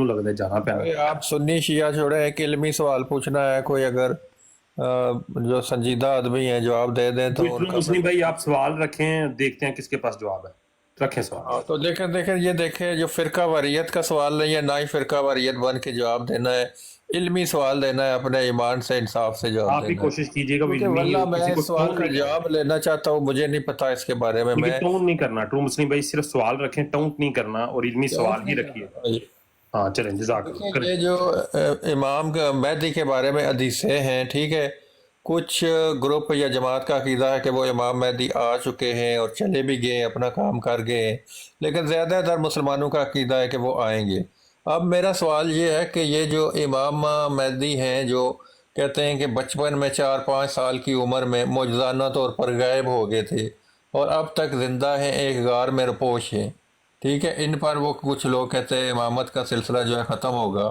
लगता है जाना पैना। آپ سنی شیعہ چھوڑے، ایک علمی سوال پوچھنا ہے، کوئی اگر جو سنجیدہ آدمی ہیں جواب دے دیں تو ان کا مسلم بھائی آپ سوال رکھیں، دیکھتے ہیں کس کے پاس جواب ہے، رکھیں سوال۔ تو دیکھیں یہ دیکھیں، جو فرقہ واریت کا سوال نہیں ہے، نہ ہی فرقہ واریت بن کے جواب دینا ہے، علمی سوال دینا ہے، اپنے ایمان سے انصاف سے جواب آپ بھی دینا ہے۔ کوشش کیجئے گا کیونکہ علمی واللہ میں کسی کو اس سوال ٹون کا نہیں جواب لینا چاہتا ہوں، مجھے نہیں پتا اس کے بارے میں۔ میں ٹون نہیں کرنا، ٹرو مسلم بھائی صرف سوال رکھیں، ٹاؤنٹ نہیں کرنا، اور علمی سوال ہی رکھیے۔ ہاں چلیں، جزاک اللہ۔ دیکھیں یہ جو امام مہدی کے بارے میں حدیثیں ہیں، ٹھیک ہے، کچھ گروپ یا جماعت کا عقیدہ ہے کہ وہ امام مہدی آ چکے ہیں اور چلے بھی گئے، اپنا کام کر گئے ہیں، لیکن زیادہ تر مسلمانوں کا عقیدہ ہے کہ وہ آئیں گے۔ اب میرا سوال یہ ہے کہ یہ جو امام مہدی ہیں، جو کہتے ہیں کہ بچپن میں 4-5 سال کی عمر میں معجزانہ طور پر غائب ہو گئے تھے اور اب تک زندہ ہیں، ایک غار میں رپوش ہیں، ٹھیک ہے، ان پر وہ کچھ لوگ کہتے ہیں امامت کا سلسلہ جو ہے ختم ہوگا۔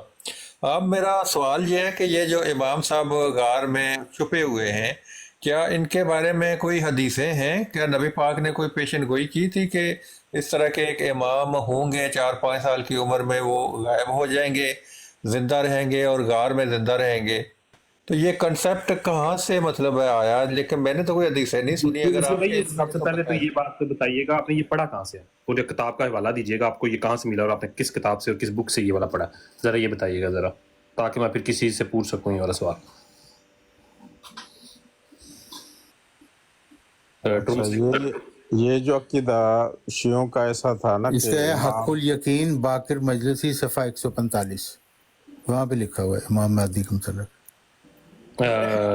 اب میرا سوال یہ ہے کہ یہ جو امام صاحب غار میں چھپے ہوئے ہیں، کیا ان کے بارے میں کوئی حدیثیں ہیں؟ کیا نبی پاک نے کوئی پیشن گوئی کی تھی کہ اس طرح کے ایک امام ہوں گے 4-5 سال کی عمر میں، وہ غائب ہو جائیں گے، زندہ رہیں گے اور غار میں زندہ رہیں گے؟ تو یہ کنسیپٹ کہاں سے مطلب ہے آیا؟ لیکن میں نے تو کوئی حدیثیں نہیں سنی، اگر آپ بھائی سب سے پہلے تو یہ بات بتائیے گا، آپ نے یہ پڑھا کہاں سے ہے؟ پورے کتاب کا حوالہ دیجیے گا، آپ کو یہ کہاں سے ملا اور آپ نے کس کتاب سے اور کس بک سے یہ والا پڑھا، ذرا یہ بتائیے گا ذرا، تاکہ میں پھر کسی سے پوچھ سکوں یہ والا سوال۔ یہ جو عقیدہ شیعوں کا ایسا تھا نا اس کہ کا حق الیقین باقر مجلسی صفحہ 145 وہاں پہ لکھا ہوا ہے امام مہدی کا متعلق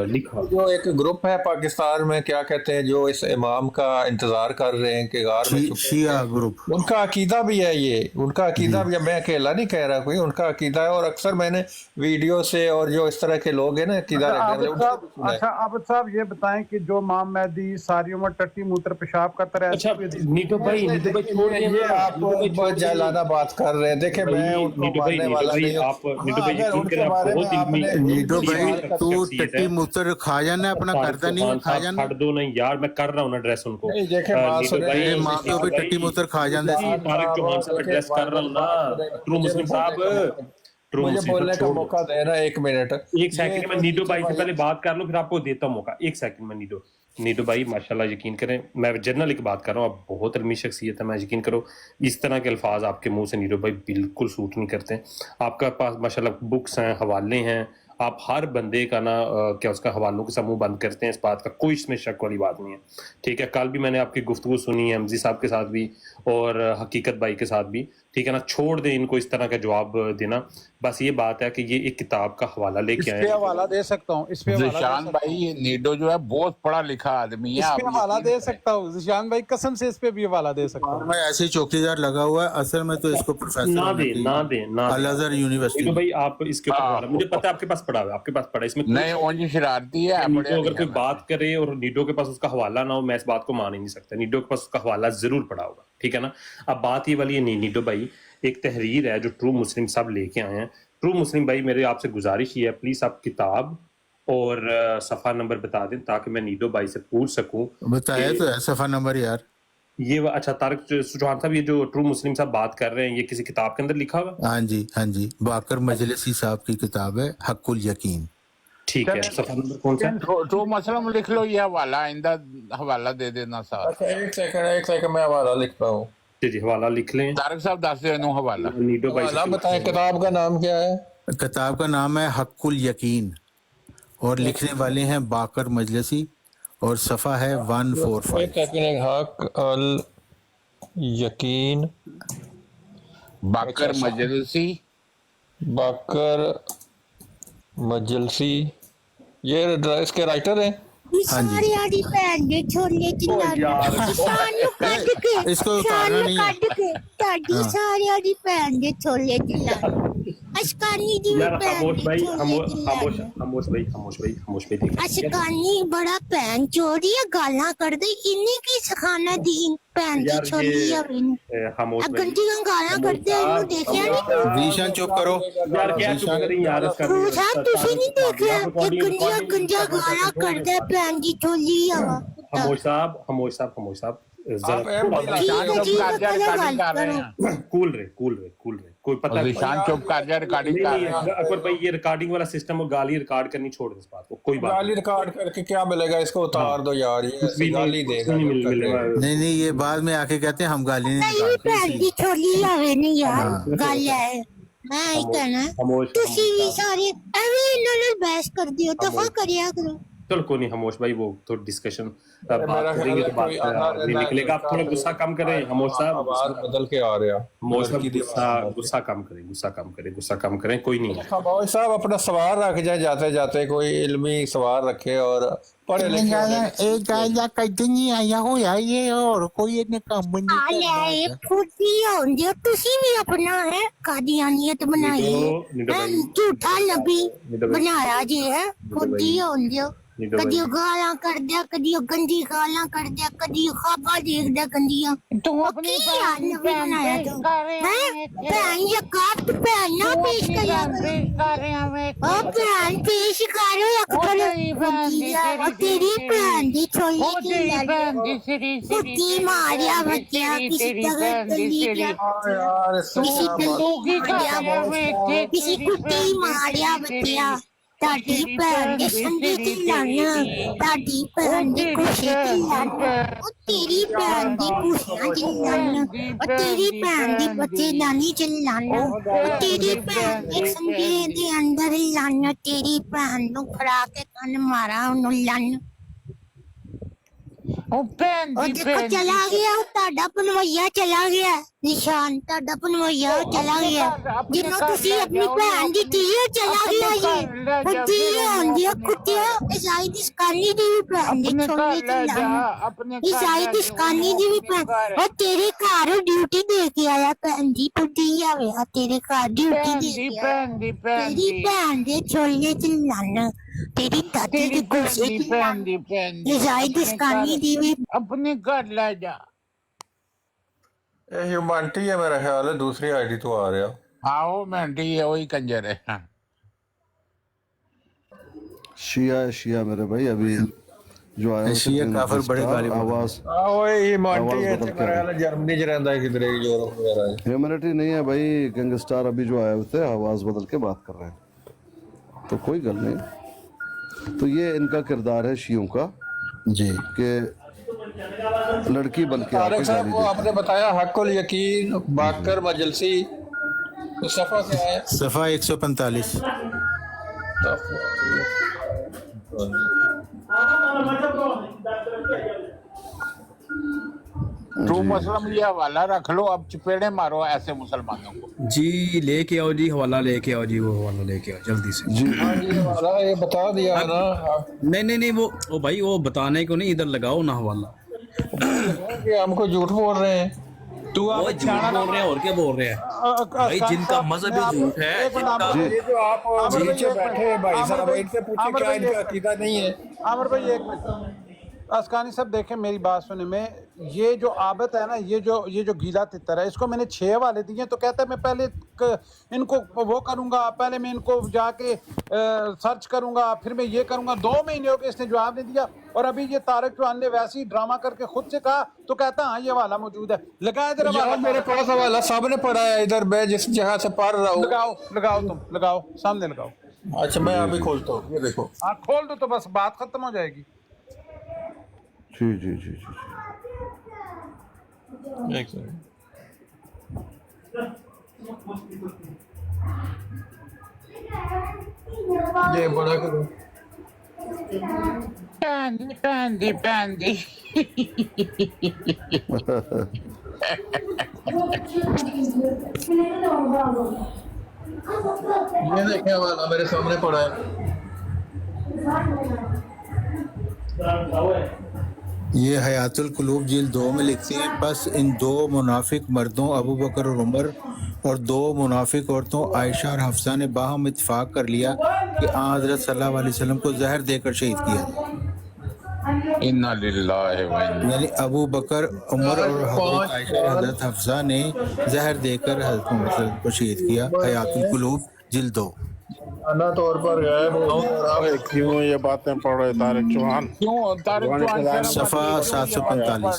لکھا جو ایک گروپ ہے پاکستان میں، کیا کہتے ہیں، جو اس امام کا انتظار کر رہے ہیں کہ غار میں چھپے، شیعہ گروپ، ان کا عقیدہ بھی ہے، یہ ان کا عقیدہ بھی ہے، میں اکیلا نہیں کہہ رہا کوئی، ان کا عقیدہ ہے، اور اکثر میں نے ویڈیو سے اور جو اس طرح کے لوگ ہیں نا عقیدہ رکھنے والے، اچھا عابد صاحب یہ بتائیں کہ جو امام مہدی ساری عمر ٹٹی موتر پیشاب کرتا رہا ہے، اچھا نیٹو بھائی چھوڑ دیں، یہ آپ بہت جہلانہ بات کر رہے ہیں۔ دیکھیں میں ان کو ماننے والا نہیں ہوں، آپ نیٹو بھائی اگر ان کے بارے میں آپ نے نیٹو بھائی تو ٹٹی موتر کھا جانا ہے، اپنا کرتا نہیں ہے، کھا جانا چھڑ دو نہیں یار، میں کر رہا ہوں نا ایڈریس ان کو۔ نہیں، دیکھیں بات سنیں، ماں پیو بھی ٹٹی موتر کھا جاندے سی۔ طارق چوہان صاحب ایڈریس کر رہا ہوں نا، ٹرو مسلم صاحب، ٹرو مجھے مسلم بولنے کا چھوڑ موقع دینا ایک منٹ۔ ایک سیکنڈ میں نیٹو بھائی سے پہلے بات کر لوں، پھر آپ کو دیتا ہوں موقع، ایک سیکنڈ میں نیٹو بھائی ماشاءاللہ یقین کریں، میں جنرل کی بات کر رہا ہوں، آپ بہت علمی شخصیت ہے، میں یقین کرو اس طرح کے الفاظ آپ کے منہ سے نیٹو بھائی بالکل سوٹ نہیں کرتے۔ آپ کا پاس ماشاءاللہ بکس ہیں، حوالے ہیں، آپ ہر بندے کا نا کیا اس کا حوالوں کے ساتھ منہ بند کرتے ہیں، اس بات کا کوئی اس میں شک والی بات نہیں ہے، ٹھیک ہے۔ کل بھی میں نے آپ کی گفتگو سنی ہے حمزی صاحب کے ساتھ بھی اور حقیقت بھائی کے ساتھ بھی، ٹھیک ہے نا، چھوڑ دیں ان کو اس طرح کا جواب دینا۔ بس یہ بات ہے کہ یہ ایک کتاب کا حوالہ لے کے اس آئے پہ ہیں۔ حوالہ دے سکتا ہوں، اس پہ حوالہ دے ذیشان سکتا بھائی، ہوں، یہ نیڈو جو ہے بہت پڑھا لکھا آدمی ہے، اس آپ پہ حوالہ یقین دے کریں۔ سکتا ہوں ذیشان بھائی، قسم سے اس پہ بھی حوالہ دے سکتا ہوں۔ میں ایسے چوکیدار لگا ہوا ہے، اصل میں تو اس کو پروفیسر ہونا چاہیے الازہر یونیورسٹی نیٹو میں۔ بھائی آپ اس کے اوپر حوالہ، مجھے پتا ہے آپ کے پاس پڑا ہوا ہے، آپ کے پاس پڑا ہے، اس میں نہیں اونجی شرارتی ہے، نیڈو پڑھیا اگر لکھا کوئی نہ بات کرے اور نیڈو کے پاس اس کا حوالہ نہ ہو، میں اس بات کو مان ہی نہیں سکتا۔ نیڈو کے پاس اس کا حوالہ ضرور پڑا ہوگا، ٹھیک ہے نا۔ اب بات یہ والی ہے نہیں، نیڈو بھائی ایک تحریر ہے جو ٹرو مسلم صاحب لے کے آئے ہیں۔ ٹرو مسلم بھائی میرے آپ سے گزارش یہ ہے، پلیز آپ کتاب اور صفحہ نمبر بتا دیں تاکہ میں نیڈو بھائی سے پوچھ سکوں۔ بتایا تو ہے صفحہ نمبر یار۔ یہ اچھا طارق چوہان صاحب، یہ جو ٹرو مسلم صاحب بات کر رہے ہیں، یہ کسی کتاب کے اندر لکھا ہوگا؟ ہاں جی ہاں جی، باقر مجلسی صاحب کی کتاب ہے حق الیقین۔ ٹھیک ہے، صفحہ نمبر کون سا ہے؟ تو مسلم لکھ لو، یہ حوالہ آئندہ حوالہ دے دینا ساتھ۔ اچھا ایک سیکنڈ میں حوالہ لکھتا ہوں۔ جی حوالہ لکھ لیں۔ طارق صاحب دس دینوں حوالہ۔ نیڈو بھائی سے حوالہ بتائیں، کتاب کا نام کیا ہے؟ کتاب کا نام ہے حق الیقین اور لکھنے والے ہیں باقر مجلسی اور صفحہ ہے 145۔ ایک سیکنڈ، حق الیقین، باقر مجلسی، باقر مجلسی، یہ اس کے رائٹر ہیں؟ ہاں جی۔ اس کو اتارنا نہیں ہے۔ یار خاموش بھائی، خاموش بھائی، خاموش بھائی، خاموش بھائی، اشکانی بڑا پین چوری ہے، گالاں کر دے انہیں کی سکھانا دین پین کی چھولی ہے، خاموش بھائی، گنجی گالاں کرتے ہیں، انہوں دیکھیا نہیں؟ ذیشان چپ کرو۔ یار کیا چپ کریں یار اس کا صاحب تسی نہیں دیکھیا کہ گنجا گالاں کر دے پین کی چھولی ہے۔ خاموش صاحب، خاموش صاحب، خاموش صاحب، आप ऐप और दिला निशान ठीक है, चुप ठीक कर है, जा, करो रिकॉर्डिंग बात कर रहे करो। हैं। कूल रहे कोई पता और नहीं। निशान चुप कर जा, रिकॉर्डिंग नहीं कर नहीं रहे हैं। अकबर भाई, ये रिकॉर्डिंग वाला सिस्टम और गाली रिकॉर्ड करनी छोड़ दो, इस बात को कोई बात गाली रिकॉर्ड करके क्या मिलेगा, इसको उतार दो यार, ये कुछ ऐसे भी गाली नहीं, देगा नहीं जब तक मिलेगा। नहीं नहीं, ये बाद में आके कहते हैं हम गाली नहीं नहीं निकालते भैन इसलिए। दी छोली आवे नहीं यार, गल है मैं ही कहना खामोश तुसी भी सारे एਵੇਂ ਇਹਨਾਂ ਨਾਲ ਬਹਿਸ ਕਰਦੇ ਹੋ, ਦਫਾ ਕਰਿਆ ਕਰੋ। चलो कोई नहीं खामोश भाई, वो थोड़ी डिस्कशन बात मेरा ख्याल करेंगे है तो बात कोई आधा नहीं निकलेगा। आप थोड़ा गुस्सा कम करें खामोश साहब, आवाज बदल के आ रहा खामोश साहब गुस्सा कम करें, कोई नहीं है। खामोश साहब अपना सवाल रख जाए, जाते जाते कोई इल्मी सवाल रखे और पढ़े लिखे होने। एक गाया कहीं नहीं आया हो यार, ये और कोई इतने काम नहीं ਆ ਲੈ ਫੁੱਟੀ ਹੁੰਦੀ ਹੋ ਤੁਸੀਂ ਵੀ ਆਪਣਾ ਹੈ ਕਾਦੀਆਨੀਅਤ ਬਣਾਈ ਨੀਡੋ ਹੈ, ਭਾਈ, ਝੂਠਾ ਨਬੀ ਨੀਡੋ ਭਾਈ, ਬਣਾਇਆ ਜੀ ਹੈ, ਫੁੱਟੀ ਹੁੰਦੀ ਹੋ। ਨੀਡੋ ਭਾਈ, ਕਦੀ ਉਹ ਗਾਲਾਂ ਕਰਦਿਆ, ਕਦੀ ਉਹ ਗੰਦੀ ਗਾਲਾਂ ਕਰਦਿਆ, ਕਦੀ ਉਹ ਖਾਬਾ ਦੇਖਦਾ ਗੰਦੀਆਂ। ਤੂੰ ਉਹ ਆਪਣੀ ਕੀ ਯਾਰ ਭੈਣ ਨਬੀ ਬਣਾਇਆ ਪੇਸ਼ ਤੂੰ ਕਰ ਰਿਹਾ ਹੈ, ਭੈਣ ਯਕਾਰ ਤੂੰ ਭੈਣ ਨਾ ਪੇਸ਼ ਕਰਿਆ ਕਰੋ। ਪੇਸ਼ ਕਰ ਰਿਹਾ ਵੇ। ਉਹ ਭੈਣ ਪੇਸ਼ ਕਰੋ ਅਕਬਰ, ਉਹ ਤੇਰੀ ਭੈਣ ਦੀ ਛੋਲੀ ਉਹ ਕੀ ਤੇਰੀ ਗੱਲ ਭੈਣ ਦੀ ਸਿਰੀ ਕੁੱਤੀ ਮਾਰਿਆ ਬੱਚਿਆ, ਕਿਸੇ ਤਰ੍ਹਾਂ ਚੱਲੀ ਗਿਆ, यार इससे ਕਿਸੇ क्या बात- ਤੂੰ ਕੀ ਕਰ ਰਿਹਾ ਵੇ ਇੱਥੇ? ਕਿਸੇ ਕੁੱਤੀ ਮਾਰਿਆ ਬੱਚਿਆ। ਤੁਹਾਡੀ ਭੈਣ ਦੇ ਸੰਗੀ ਦੀ ਲੰਨ, ਤੁਹਾਡੀ ਭੈਣ ਦੀ ਖੁਸ਼ੀ ਦੀ ਲੰਨ, ਉਹ ਤੇਰੀ ਭੈਣ ਦੀ ਖੁਸ਼ੀਆਂ ਦੀ ਲੰਨ, ਉਹ ਤੇਰੀ ਭੈਣ ਦੀ ਬੱਚੇ ਨਾਨੀ ਚ ਲੰਨ, ਉਹ ਤੇਰੀ ਭੈਣ ਦੇ ਸੰਗੀ ਦੇ ਅੰਦਰ ਲੰਨ, ਤੇਰੀ ਭੈਣ ਨੂੰ ਫੜਾ ਕੇ ਕੰਨ ਮਾਰਾ ਉਹਨੂੰ ਲੰਨ। ਉਹ ਭੈਣ ਉਹ ਦੀ ਦੇਖੋ ਭੈਣ ਚਲਾ ਗਿਆ, ਉਹ ਤੁਹਾਡਾ ਪਨਵਈਆ ਚਲਾ ਗਿਆ, ਨਿਸ਼ਾਨ ਤੁਹਾਡਾ ਪਨਵਈਆ ਚਲਾ ਗਿਆ, ਜਿਹਨੂੰ ਤੁਸੀਂ ਆਪਣੀ ਭੈਣ ਦੀ ਧੀ ਚਲਾ ਗਿਆ ਜੀ। ਕੁੱਤੀ ਹੁੰਦੀ ਆ ਕੁੱਤਿਆ, ਇਸਾਈ ਦੀ ਸਕਾਨੀ ਦੀ ਵੀ ਭੈਣ ਦੀ ਆਪਣੇ ਛੋਲੀ ਘਰ ਲੈ ਚ ਜਾ, ਲਾਣਾ, ਆਪਣੇ ਘਰ ਇਸਾਈ ਲੈ ਦੀ ਜਾ, ਸਕਾਨੀ ਦੀ ਵੀ ਭੈਣ। ਉਹ ਤੇਰੇ ਘਰ ਡਿਊਟੀ ਦੇ ਕੇ ਆਇਆ ਭੈਣ ਦੀ ਕੁੱਤੀ ਆਵੇ, ਆ ਤੇਰੇ ਘਰ ਡਿਊਟੀ ਭੈਣ ਦੇ ਦੀ ਕੇ ਆਇਆ, ਭੈਣ ਦੀ ਭੈਣ ਤੇਰੀ ਦੀ ਭੈਣ ਦੇ ਛੋਲੇ ਚ ਲਾਣਾ, ਤੇਰੀ ਦਾਦੀ ਤੇਰੀ ਦੀ ਭੈਣ ਕੁਰਸੀ ਦੀ ਚ ਭੈਣ ਲਾਣਾ, ਦੀ ਭੈਣ ਦੀ ਇਸਾਈ ਦੀ ਸਕਾਨੀ ਦੀ ਵੀ। ਆਪਣੇ ਘਰ ਲੈ ਜਾ। ये ह्यूमैनिटी है मेरा ख्याल है, दूसरी आईडी तो आ रहा। हाँ वो मेंढी है, वही कंजर है। हाँ। शिया है, शिया मेरे भाई, अभी जो आया शिया काफिर बड़े गालिब आवाज ओए ह्यूमैनिटी है आवाज बदल मेरा ख्याल है जर्मनी च रहता है, किधर यूरोप वगैरह है। ह्यूमैनिटी नहीं है भाई, गैंगस्टर अभी जो आए हुए थे आवाज बदल के बात कर रहे हैं, तो कोई गल नहीं। तो ये इनका किरदार है शियों का जी कि लड़की बन के तारिक आके साहब गाली को देती आपने बताया हक्कुल यकीन बाकर मजलसी, तो सफा से आया। सफ़ा 145। तू मुस्लिम ये हवाला रख लो, अब चपेड़े मारो ऐसे मुसलमानों को। जी लेके आओ जी, हवाला लेके आओ जी, वो हवाला लेके आओ जल्दी से। जी हाँ जी वाला ये बता दिया है ना नहीं वो भाई वो बताने को नहीं, इधर लगाओ ना हवाला। कि हमको झूठ बोल रहे हैं। तू वो झूठ बोल रहे हैं और क्या बोल रहे हैं भाई, जिनका मजहब ही झूठ है, जिनका ये जो आप नीचे बैठे हैं भाई साहब, इनसे पूछे क्या इनका अकीदा नहीं है। आमिर भाई एक मिनट, अस्कानी साहब देखें मेरी बात सुने, मैं ये जो आबत है ना, ये जो गीला तितर है, इसको मैंने 6 हवाले दिए, तो कहता है मैं पहले इनको वो करूंगा, पहले मैं इनको जाके सर्च करूंगा, फिर मैं ये करूंगा। 2 महीने हो गए इसने जवाब नहीं दिया, और अभी ये तारिक चौहान ने वैसे ही ड्रामा करके खुद से कहा, तो कहता हाँ ये हवाला मौजूद है, लगाया जरा यार मेरे पास हवाला सामने पड़ा है, इधर मैं जिस जगह से पढ़ रहा हूँ। लगाओ तुम लगाओ, सामने लगाओ। अच्छा मैं अभी खोलता हूँ, ये देखो। हाँ खोल दो तो बस बात खत्म हो जाएगी। जी जी जी जी जी। एक सेकंड। ये बड़ा करो। भैन दी भैन दी। ये देखें हवाला मेरे सामने पड़ा है। ये हयातुल कुलूब जिल्द 2 में लिखते हैं, बस इन 2 मुनाफिक मर्दों अबू बकर और उमर और 2 मुनाफिक औरतों आयशा और हफ्सा ने बाहम इत्तेफाक कर लिया कि हज़रत सल्लल्लाहु अलैहि वसल्लम को जहर देकर शहीद किया। इन्ना लिल्लाहि व इन्ना। यानी अबू बकर, उमर और हज़रत आयशा और हज़रत हफ्सा ने जहर देकर हज़रत मोहम्मद को शहीद किया। हयातुल कुलूब जिल्द 2। आना तौर पर गायब हो गया। क्यों ये बातें पढ़ रहे तारिक चौहान? क्यों तारिक चौहान सफ़ा 745।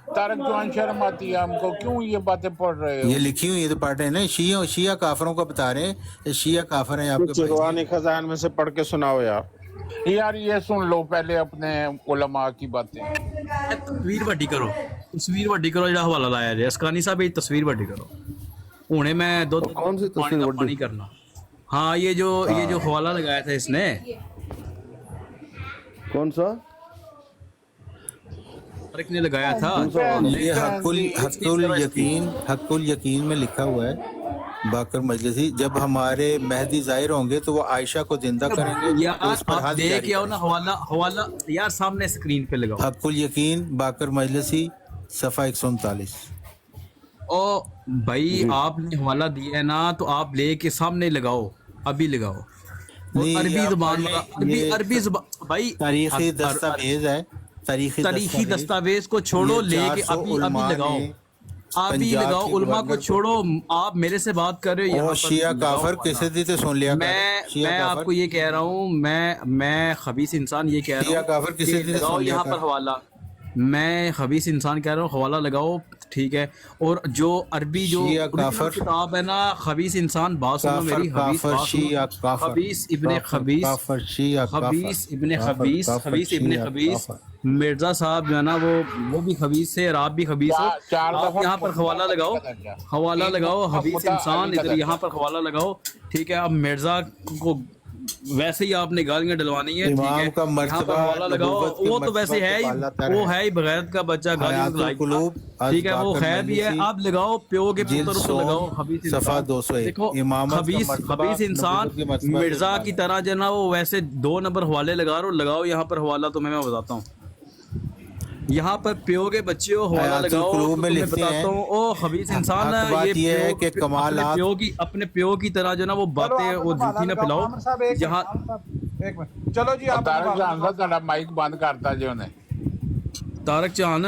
तारक जवान शर्म आती है हमको, क्यों ये बातें पढ़ रहे हो? ये लिखी हुई है तो पढ़ रहे हैं ना, शिया काफरों को बता रहे हैं, ये शिया काफर हैं आपके भाई। कुरानी खजान में से पढ़ के सुनाओ यार। यार ये सुन लो पहले अपने उलमा की बातें। तस्वीर ਵੱਡੀ ਕਰੋ, ਤਸਵੀਰ ਵੱਡੀ ਕਰੋ, ਜਿਹੜਾ ਹਵਾਲਾ ਲਾਇਆ ਜੇ ਅਸਕਾਨੀ ਸਾਹਿਬ ਇਹ ਤਸਵੀਰ ਵੱਡੀ ਕਰੋ ਹੁਣੇ मैं दो कौन सी पानी तस्वीर का ਵੱਡੀ? पानी करना। हाँ ये जो हवाला लगाया था इसने, कौन सा? तारिक ने लगाया था। ये हक्कुल यकीन में लिखा हुआ है बाकर मजलिसी, जब हमारे मेहदी जाहिर होंगे तो वो आयशा को जिंदा करेंगे तो यार उस पर आप हद देख जारी के आओ ना, हवाला यार सामने स्क्रीन पे लगाओ। हक्कुल यकीन बाकर मजलिसी सफ़ा 139। ओ भाई आपने हवाला दिया है ना, तो आप लेके सामने लगाओ, अभी लगाओ। नहीं, अरबी आप जुबान पहले अरबी ये अरबी जुबान भाई तारीखी दस्तावेज है, तारीखी दस्तावेज को छोड़ो, ये लेके 400 अभी उलमा लगाओ, ने अभी पंजाब लगाओ। की उलमा को गवर्नर छोड़ो, आप मेरे से बात कर रहे हो यहाँ और पर शिया लगाओ काफर हवाला। किसे दी तो सुन लिया कर। शिया मैं काफर आपको ये कह रहा हूँ, मैं खबीस इंसान ये कह शिया रहा काफर हूँ किसी कि दिन लगाओ सुन लिया यहाँ कर। पर हवाला। मैं खबीस इंसान कह रहा हूँ, हवाला लगाओ, ठीक है। और जो अरबी जो शिया काफर किताब है ना, खबीस इंसान बात सुनो काफर मेरी, खबीस काफर बात शिया सुनो, काफर खबीस इब्ने खबीस, काफर शिया खबीस इब्ने काफर खबीस, काफर खबीस इब्ने शिया खबीस। काफर। मिर्जा साहब जो है ना वो भी खबीस है और आप भी खबीस हो। चार आप दफा यहाँ पर हवाला लगाओ, हवाला लगाओ, हबीस इंसान इधर यहाँ पर हवाला लगाओ, ठीक है। अब मिर्जा को वैसे ही आपने गालियां डलवानी है, ठीक इमाम है। का यहाँ पर मर्तबा, हवाला लगाओ, नबुव्वत के वो तो वैसे मर्तबा है ही, को पाला तर वो है। है ही बगैरत का बच्चा, गालियां हयातुल लाइक, कुलूब ठीक है। वो बाकर खैर भी है, मजलिसी, आप लगाओ, प्यो के जिल्द पुत्र को सोम, लगाओ, हबीस सफ़ा इंसान। 201। देखो इमामत का खबीस मर्तबा, खबीस इंसान नबुव्वत के मर्तबा से मिर्जा की पाला। तरह जो ना वो वैसे 2 नंबर हवाले लगा रहे हो, लगाओ यहाँ पर हवाला, तो मैं बताता हूँ। यहाँ पर प्यो के बच्चे हो, हवाला हयातुल लगाओ, कुलूब तो में मैं लिखते बताता हैं। हूँ। ओ खबीस इंसान हक बात ये है कि कमालात अपने प्यो की तरह जो ना वो बातें वो झूठी ना फैलाओ। जहाँ एक मिनट चलो जी, आप तारक जहान का ਤੁਹਾਡਾ ਮਾਈਕ ਬੰਦ ਕਰਤਾ ਜੀ ਉਹਨੇ। तारक चाहन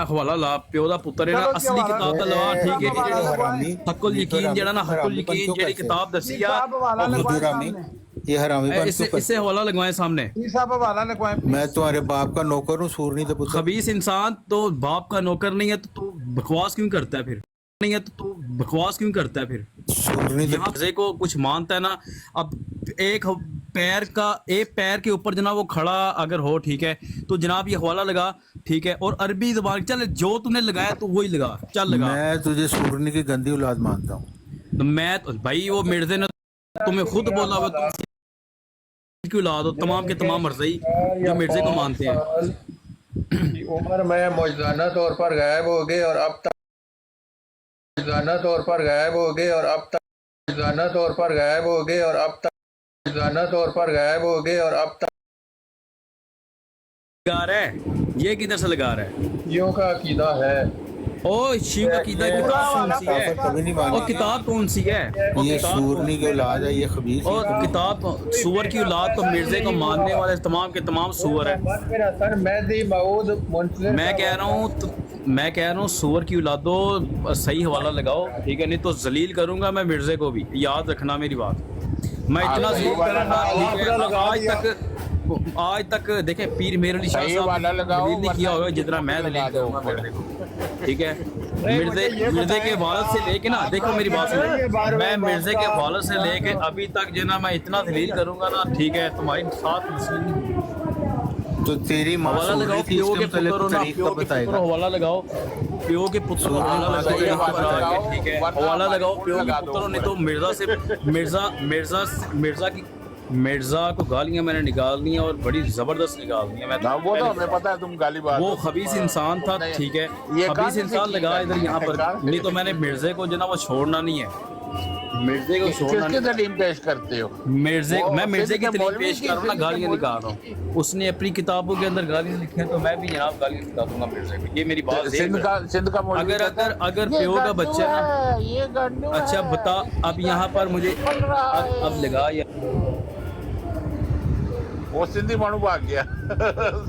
हवाला ला, प्यो दा पुत्र है ना, चलो जी, असली हवाला किताब दा लवा, ठीक है। हरामी हक्कुल यकीन जेड़ा ना, हक्कुल यकीन जेड़ी किताब दसी आ, साहब हवाला लगवाएं हरामी सामने। ये हरामी बन इससे क्यों इससे हवाला लगवाएं सामने। जी साहब हवाला लगवाएं। मैं तुम्हारे बाप का नौकर हूँ, सूरनी तो पुत्र। खबीस इंसान तो बाप का नौकर नहीं है, तो तू बकवास क्यों करता है फिर? नहीं है तो तू बकवास क्यों करता है फिर? सूरनी तो यहाँ मजे को कुछ मानता है ना। अब एक पैर के ऊपर जनाब वो खड़ा अगर हो, ठीक है, तो जनाब ये हवाला लगा, ठीक है। और अरबी जुबान चल, जो तूने लगाया तो वही लगा, चल लगा। मैं तुझे सूरनी की गंदी औलाद मानता हूँ। तो मैं तो भाई वो मिर्जे ने तुम्हें खुद बोला हुआ, तुम क्यों ला दो तमाम के तमाम मर्जी जो मिर्जे को मानते हैं। उम्र में मौजूदा तौर पर गायब हो गए और अब तक मौजूदा तौर पर गायब हो गए और अब तक मौजूदा तौर पर गायब हो गए और अब तक मौजूदा तौर पर गायब हो गए और अब तक लगा रहा है, ये किधर से लगा रहा है? शियों का अकीदा है। ओ शिव का कीदा किताब कौन सी है? कभी नहीं और मानी। किताब कौन सी है? और ये किताब कौन सूरनी की औलाद है, ये खबीस और किताब सुअर की औलाद तो मिर्जे को मानने वाले तमाम के तमाम सुअर है। मैं कह रहा हूँ सुअर की औलादो सही हवाला लगाओ, ठीक है, नहीं तो जलील करूंगा मैं मिर्जे को भी, याद रखना मेरी बात। मैं इतना जलील करूंगा, ठीक है। आज तक देखें पीर मेरे अली शाह सही साहब वाला लगाओ, दलील नहीं किया होगा जितना मैं दलील करूंगा मिर्जे को, ठीक है। मिर्जे के वालद से लेके ना, देखो मेरी बात सुनो, मैं मिर्जे के वालद से लेके अभी तक जो ना मैं इतना दलील करूंगा ना, ठीक है, तुम्हारे साथ तो तेरी माँ हवाला लगाओ, सूरनी थी, प्यो इसके के मतलब पुत्र ना, तरीका प्यो के पुत्र बताएगा। हवाला लगाओ, प्यो के पुत्र को हवाला लगाओ, सही यहाँ पर हवाला आके, लगाओ, ठीक है, वरना हवाला लगाओ हमारी प्यो के लगा दो पुत्र, नहीं तो मिर्जा को गालियां मैंने निकालनी है और बड़ी जबरदस्त निकालनी है। मैं ना वो तो हमें पता है तुम गाली बात वो खबीस इंसान था, ठीक है, ये खबीस कहाँ इंसान से लगा इधर यहाँ पर, कहाँ से नहीं तो मैंने मिर्जे को जो ना वो छोड़ना नहीं है, मिर्जे को छोड़ना किसकी नहीं। दलील पेश करते हो? मिर्जे वो मैं मिर्जे की सिंध के दलील मौलवी पेश की- कर रहा हूँ ना, सिंध के गालियां मौलवी निकाल रहा हूँ। उसने अपनी किताबों के अंदर गालियां लिखी हैं, तो मैं भी जनाब गालियां निकाल दूंगा मिर्जे को, ये मेरी बात है। सिंध का मौलवी अगर कहता है, अगर ये प्यो का गड्ढू बच्चा ना, है, ये गड्ढू अच्छा है। बता अब यहाँ पर मुझे अब लगा या वो सिंधी मानू भाग गया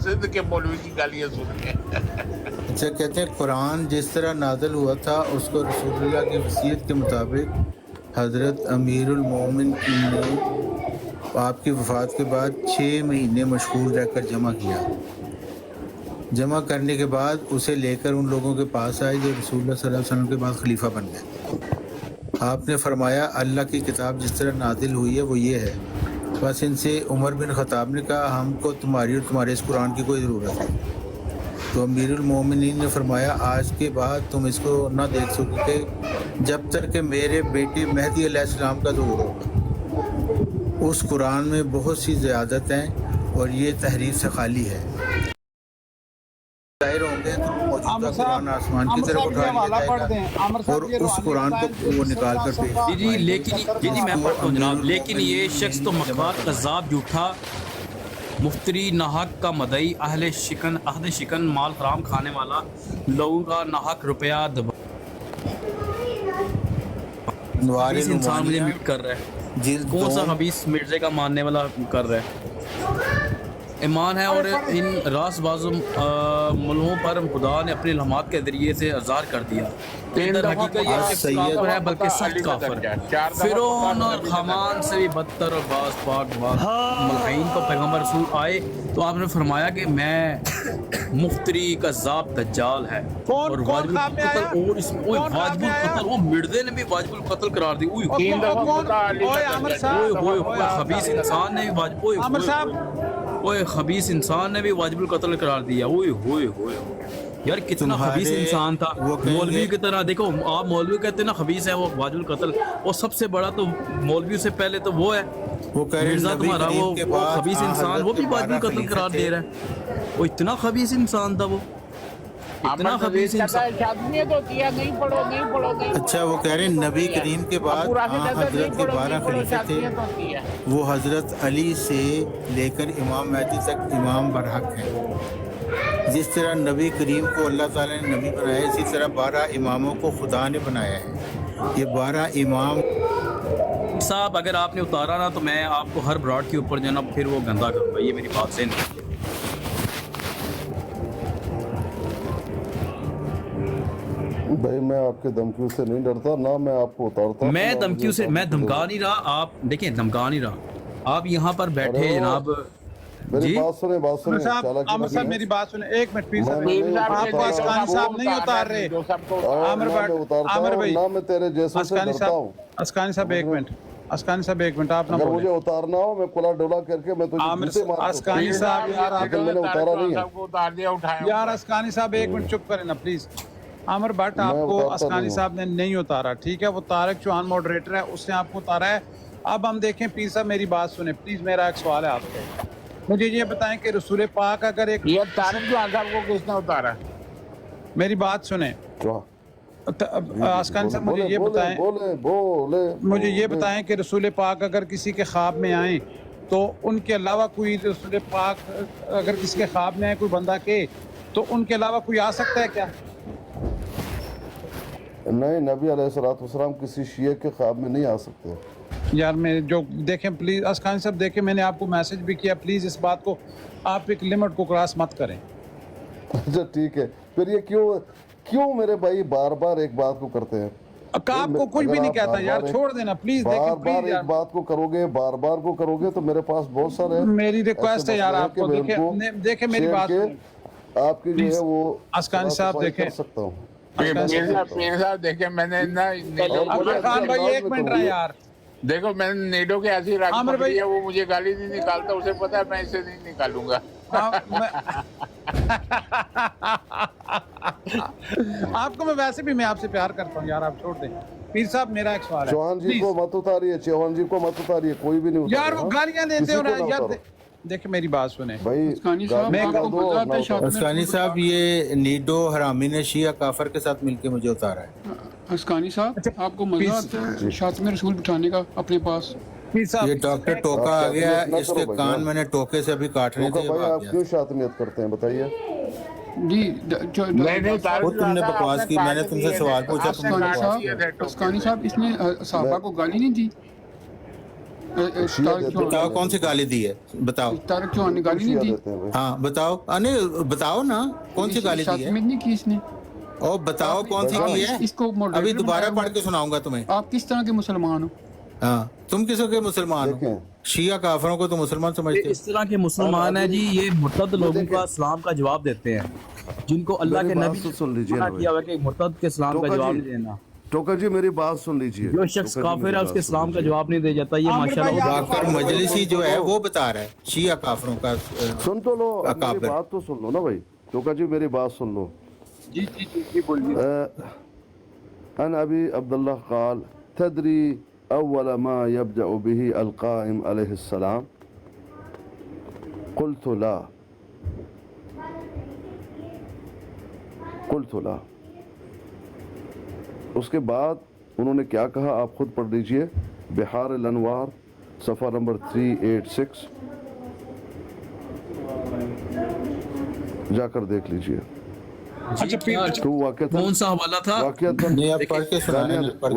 सिंध के मौलवी की गालियां सुन के। अच्छा, कहते हैं कुरान जिस तरह नाज़िल हुआ था उसको रसूलुल्लाह की वसीयत के मुताबिक हज़रत अमीरुल मोमिन ने आपकी वफ़ात के बाद 6 महीने मशगूल रहकर जमा किया। जमा करने के बाद उसे लेकर उन लोगों के पास आए जो रसूलुल्लाह सल्लल्लाहु अलैहि वसल्लम के बाद खलीफा बन गए। आपने फरमाया अल्लाह की किताब जिस तरह नादिल हुई है वो ये है। बस इनसे उमर बिन खत्ताब ने कहा हमको तुम्हारी और तुम्हारे इस कुरान की कोई ज़रूरत नहीं। तो अमीरुल मोमिनीन ने फरमाया आज के बाद तुम इसको ना देख सकोगे जब तक कि मेरे बेटे मेहदी अलैहिस्सलाम का ज़हूर होगा। उस कुरान में बहुत सी ज़ियादत हैं और ये तहरीफ से खाली है। जाहिर होंगे तो मौजूदा कुरान आसमान की तरफ उठा लिया जाएगा और उस कुरान को वो निकाल कर पेश जी जी लेकिन जी जी मैं पढ़ता हूँ जनाब। लेकिन ये शख्स तो मक्कार कज़ाब झूठा मुफ्तरी नाहक का मदई अहले शिकन माल हराम खाने वाला लोगों का नाहक रुपया दबा नवारिल इंसान मुझे उमानिया म्यूट कर रहा है। जिल्द कौन सा 2 हबीस मिर्जे का मानने वाला कर रहा है। ईमान है और इन रासबाज़ मुल्कों पर खुदा ने अपने लम्हात के जरिए से अज़ार कर दिया। हकीकत ये शख्स काफिर है बल्कि सख्त काफिर है। फिरौन और हमान से भी बदतर और बास पाक मलईन को पैगम्बर रसूल आए तो आपने फरमाया कि मैं मुफ्तरी कज़्ज़ाब दज्जाल है और वाजिबुल कत्ल और इसमें वाजिबुल कत्ल वो मिर्जे ने भी वाजिबुल कत्ल करार दी। खबीस इंसान ने भी ओए खबीस इंसान ने भी वाजिबुल कत्ल करार दिया। ओए होए होए यार कितना खबीस इंसान था। मौलवी की तरह देखो आप मौलवी कहते हैं ना खबीस है वो वाजिबुल कत्ल और सबसे बड़ा तो मौलवी से पहले तो वो है मिर्जा तुम्हारा वो खबीस इंसान वो भी वाजिबुल कत्ल करार दे रहा है। वो इतना खबीस इंसान था वो इतना खबीस इंसान। अच्छा वो कह रहे हैं नबी करीम के बाद हजरत के 12 खलीफे थे वो हजरत अली से लेकर इमाम महदी तक इमाम बरहक हैं। जिस तरह नबी करीम को अल्लाह ताला ने नबी बनाया इसी तरह 12 इमामों को खुदा ने बनाया है। ये 12 इमाम साहब अगर आपने उतारा ना तो मैं आपको हर ब्रॉड के ऊपर जो ना फिर वो गंदा करूँगा। ये मेरी बात से नहीं। भाई मैं आपके धमकियों से नहीं डरता ना मैं आपको उतारता। मैं धमकियों से मैं धमका नहीं रहा। आप देखिए धमका नहीं रहा। आप यहाँ पर बैठे जनाब मेरी बात सुने आमिर साहब मेरी बात सुने एक मिनट प्लीज। आपको अस्कानी साहब नहीं उतार रहे। आमिर भाई ना मैं तेरे जैसे से डरता हूँ। अस्कानी साहब एक मिनट अस्कानी साहब एक मिनट आप ना अगर मुझे उतारना हो मैं कुला डोला करके मैं तुझे अस्कानी साहब यार लेकिन मैंने उतारा नहीं है। यार अस्कानी साहब एक मिनट चुप करें ना प्लीज। आमिर भट्ट आपको अस्कानी साहब ने नहीं उतारा ठीक है। वो तारक चौहान मॉडरेटर है उसने आपको उतारा है। अब हम देखें पीर साहब मेरी बात सुने प्लीज। मेरा एक सवाल है आपसे मुझे ये बताएं कि रसूल पाक अगर एक ये तारक चौहान साहब को किसने उतारा? मेरी बात सुने अस्कानी साहब मुझे ये बताएं मुझे ये बताएं कि रसूल पाक अगर किसी के ख्वाब में आए तो उनके अलावा कोई रसूल पाक अगर किसी के ख्वाब में आए कोई बंदा के तो उनके अलावा कोई आ सकता है क्या? नहीं नबी अलैहिस्सलाम किसी शिये के ख्वाब में नहीं आ सकते। यार मैं जो देखें प्लीज अस्कानी साहब देखें मैंने आपको मैसेज भी किया प्लीज इस बात को आप एक लिमिट को क्रॉस मत करें। अच्छा ठीक है फिर ये क्यों मेरे भाई बार बार एक बात को करते हैं? आपको कुछ भी नहीं कहता यार छोड़ देना प्लीज। बार एक बात को करोगे बार बार को करोगे तो मेरे पास बहुत सारे मेरी रिक्वेस्ट है यार आपको देखे मेरी बात आपकी जो है वो अस्कानी साहब देखें सकता हूँ। देखे मैंने ना खान भाई एक मिनट रहा यार देखो मैंने नेडो के ऐसी रखी है वो मुझे गाली नहीं निकालता उसे पता है मैं इसे नहीं निकालूंगा। आपको मैं वैसे भी मैं आपसे प्यार करता हूँ यार आप छोड़ दें। पीर साहब मेरा एक सवाल है चौहान जी को मत उतारिए चौहान जी को मत उतारिए कोई भी नहीं यार वो गालियां देते हो यार। देखिए मेरी बात सुने भाई अस्कानी साहब ये नीडो हरामी ने शिया काफर के साथ मिलके मुझे उतारा है। अस्कानी साहब आपको मजा आता है शातिम रसूल बिठाने का अपने पास? ये डॉक्टर टोका आ गया है इसके कान मैंने टोके से अभी काटने थे। आप क्यों शातिमियत करते हैं बताइए? जी वो तुमने बकवास की मैंने तुमसे सवाल पूछा अस्कानी साहब इसने साहबा को गाली नहीं दी? बताओ कौन सी गाली दी है बताओ। तारक चौहान ने गाली नहीं दी? हाँ बताओ बताओ ना कौन सी गाली दी है? नहीं की इसने। और बताओ कौन सी की है? इसको अभी दोबारा पढ़ के सुनाऊंगा तुम्हें। आप किस तरह के मुसलमान हो? हाँ तुम किस के मुसलमान हो? शिया काफरों को तो मुसलमान समझते इस तरह के मुसलमान हैं जी, ये मुर्तद लोगों का इस्लाम का जवाब देते हैं, जिनको अल्लाह के मेरी बात नबी तो सुन लीजिए मना ना किया हुआ है कि मुर्तद के इस्लाम का टोका जवाब जी, नहीं देना। टोका जी मेरी बात सुन लीजिए। जो शख्स टोका जी, काफिर मेरी है उसके बात इस्लाम सुन का लीजिए। जवाब नहीं दे जाता, ये आमिर भाई, माशाल्लाह। बाकर मजलिसी जो है वो बता रहा है शिया काफरों का सुन तो लो, मेरी अकाबिर। बात तो सुन लो ना भाई। टोका जी मेरी बात सुन लो। जी जी जी जी बोलिए। अन अबी अब्दुल्लाह क़ाल तदरी अव्वल मा यब्दअ बिही अल-क़ाइम अलैहिस्सलाम क़ुल्तु ला। उसके बाद उन्होंने क्या कहा आप खुद पढ़ लीजिए, बिहार अल-अनवार सफ़ा नंबर 386 जाकर देख लीजिए। अच्छा तो वाक़ियतन कौन सा हवाला था? वाक़ियतन नहीं अब पढ़ के सुनाने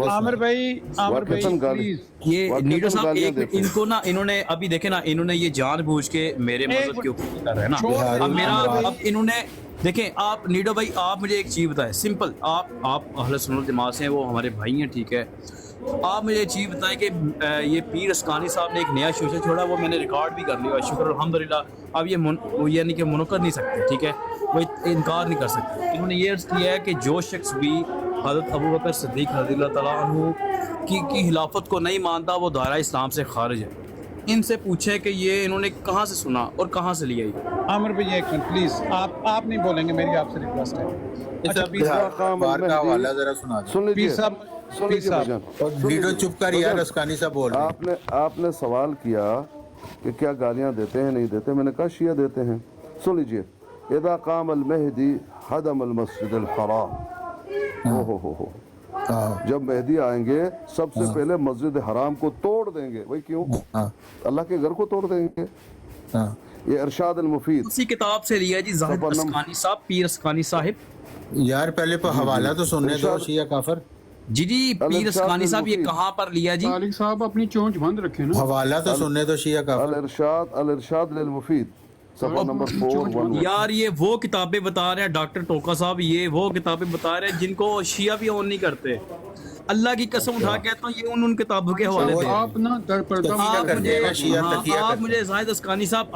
आमिर भाई वाक़ियतन गाली प्लीज ये वाक़ियतन नीडो साहब गालियां एक देते हैं। इनको ना इन्होंने अभी देखे ना, इन्होंने ये जानबूझ के मेरे मजहब के ऊपर कर रहे हैं ना। अब मेरा अब इन्होंने देखें, आप नीडो भाई आप मुझे एक चीज़ बताएं सिंपल, आप अहले सुन्नत जमात से हैं, वो हमारे भाई हैं, ठीक है। आप मुझे एक चीज़ बताएं कि ये पीर अस्कानी साहब ने एक नया शोशा छोड़ा, वो मैंने रिकॉर्ड भी कर लिया, शुक्र अल्हम्दुलिल्लाह। अब ये यानी कि मुनक्कर नहीं सकते, ठीक है, वो इनकार नहीं कर सकते। इन्होंने ये अर्ज़ किया है कि जो शख्स भी हज़रत अबू बकर सिद्दीक़ रज़ियल्लाहु तआला अन्हु की खिलाफत को नहीं मानता वो दायरा इस्लाम से खारिज है। इनसे पूछें कि ये इन्होंने कहाँ से सुना और कहाँ से लिया ये। आमिर भाई एक मिनट प्लीज, आप नहीं बोलेंगे, मेरी आपसे रिक्वेस्ट है। अच्छा बार का हवाला जरा सुना दो। सुन पीर लीजिए साहब, सुन पीर लीजिए साहब, भाईजान, और सुन वीडियो लीजिए। चुप कर यार, अस्कानी साहब बोल रहे हैं। आपने सवाल किया कि क्या गालियां देते हैं नहीं देते, मैंने कहा शिया देते हैं। सुन लीजिए, इदा काम अल मेहदी हदम अल मस्जिद अल हराम। हो हाँ, जब मेहदी आएंगे सबसे पहले मस्जिद हराम को तोड़ देंगे। भाई क्यों? हाँ, अल्लाह के घर को तोड़ देंगे। हाँ। ये इरशाद अल मुफीद उसी किताब से लिया जी, जाहिद सफर नंबर- अस्कानी साहब, पीर अस्कानी साहिब। यार पहले पर हवाला तो सुनने दो। शिया काफर जी जी, पीर अस्कानी साहब ये कहाँ पर लिया जी? तारिक साहब अपनी चोंच बंद रखे ना। हवाला तो सुनने दो। शिया काफर अल इरशाद लिल मुफीद सफर नंबर 411। यार ये वो किताबें बता रहे हैं डॉक्टर टोका साहब, ये वो किताबें बता रहे हैं जिनको शिया भी ऑन नहीं करते। अल्लाह की कसम उठा के कहता हूँ ये उन किताबों के हवाले तो दें। आप ना दर पर्दा तकिया कर देगा शिया, तकिया आप कर मुझे जाहिद अस्कानी साहब,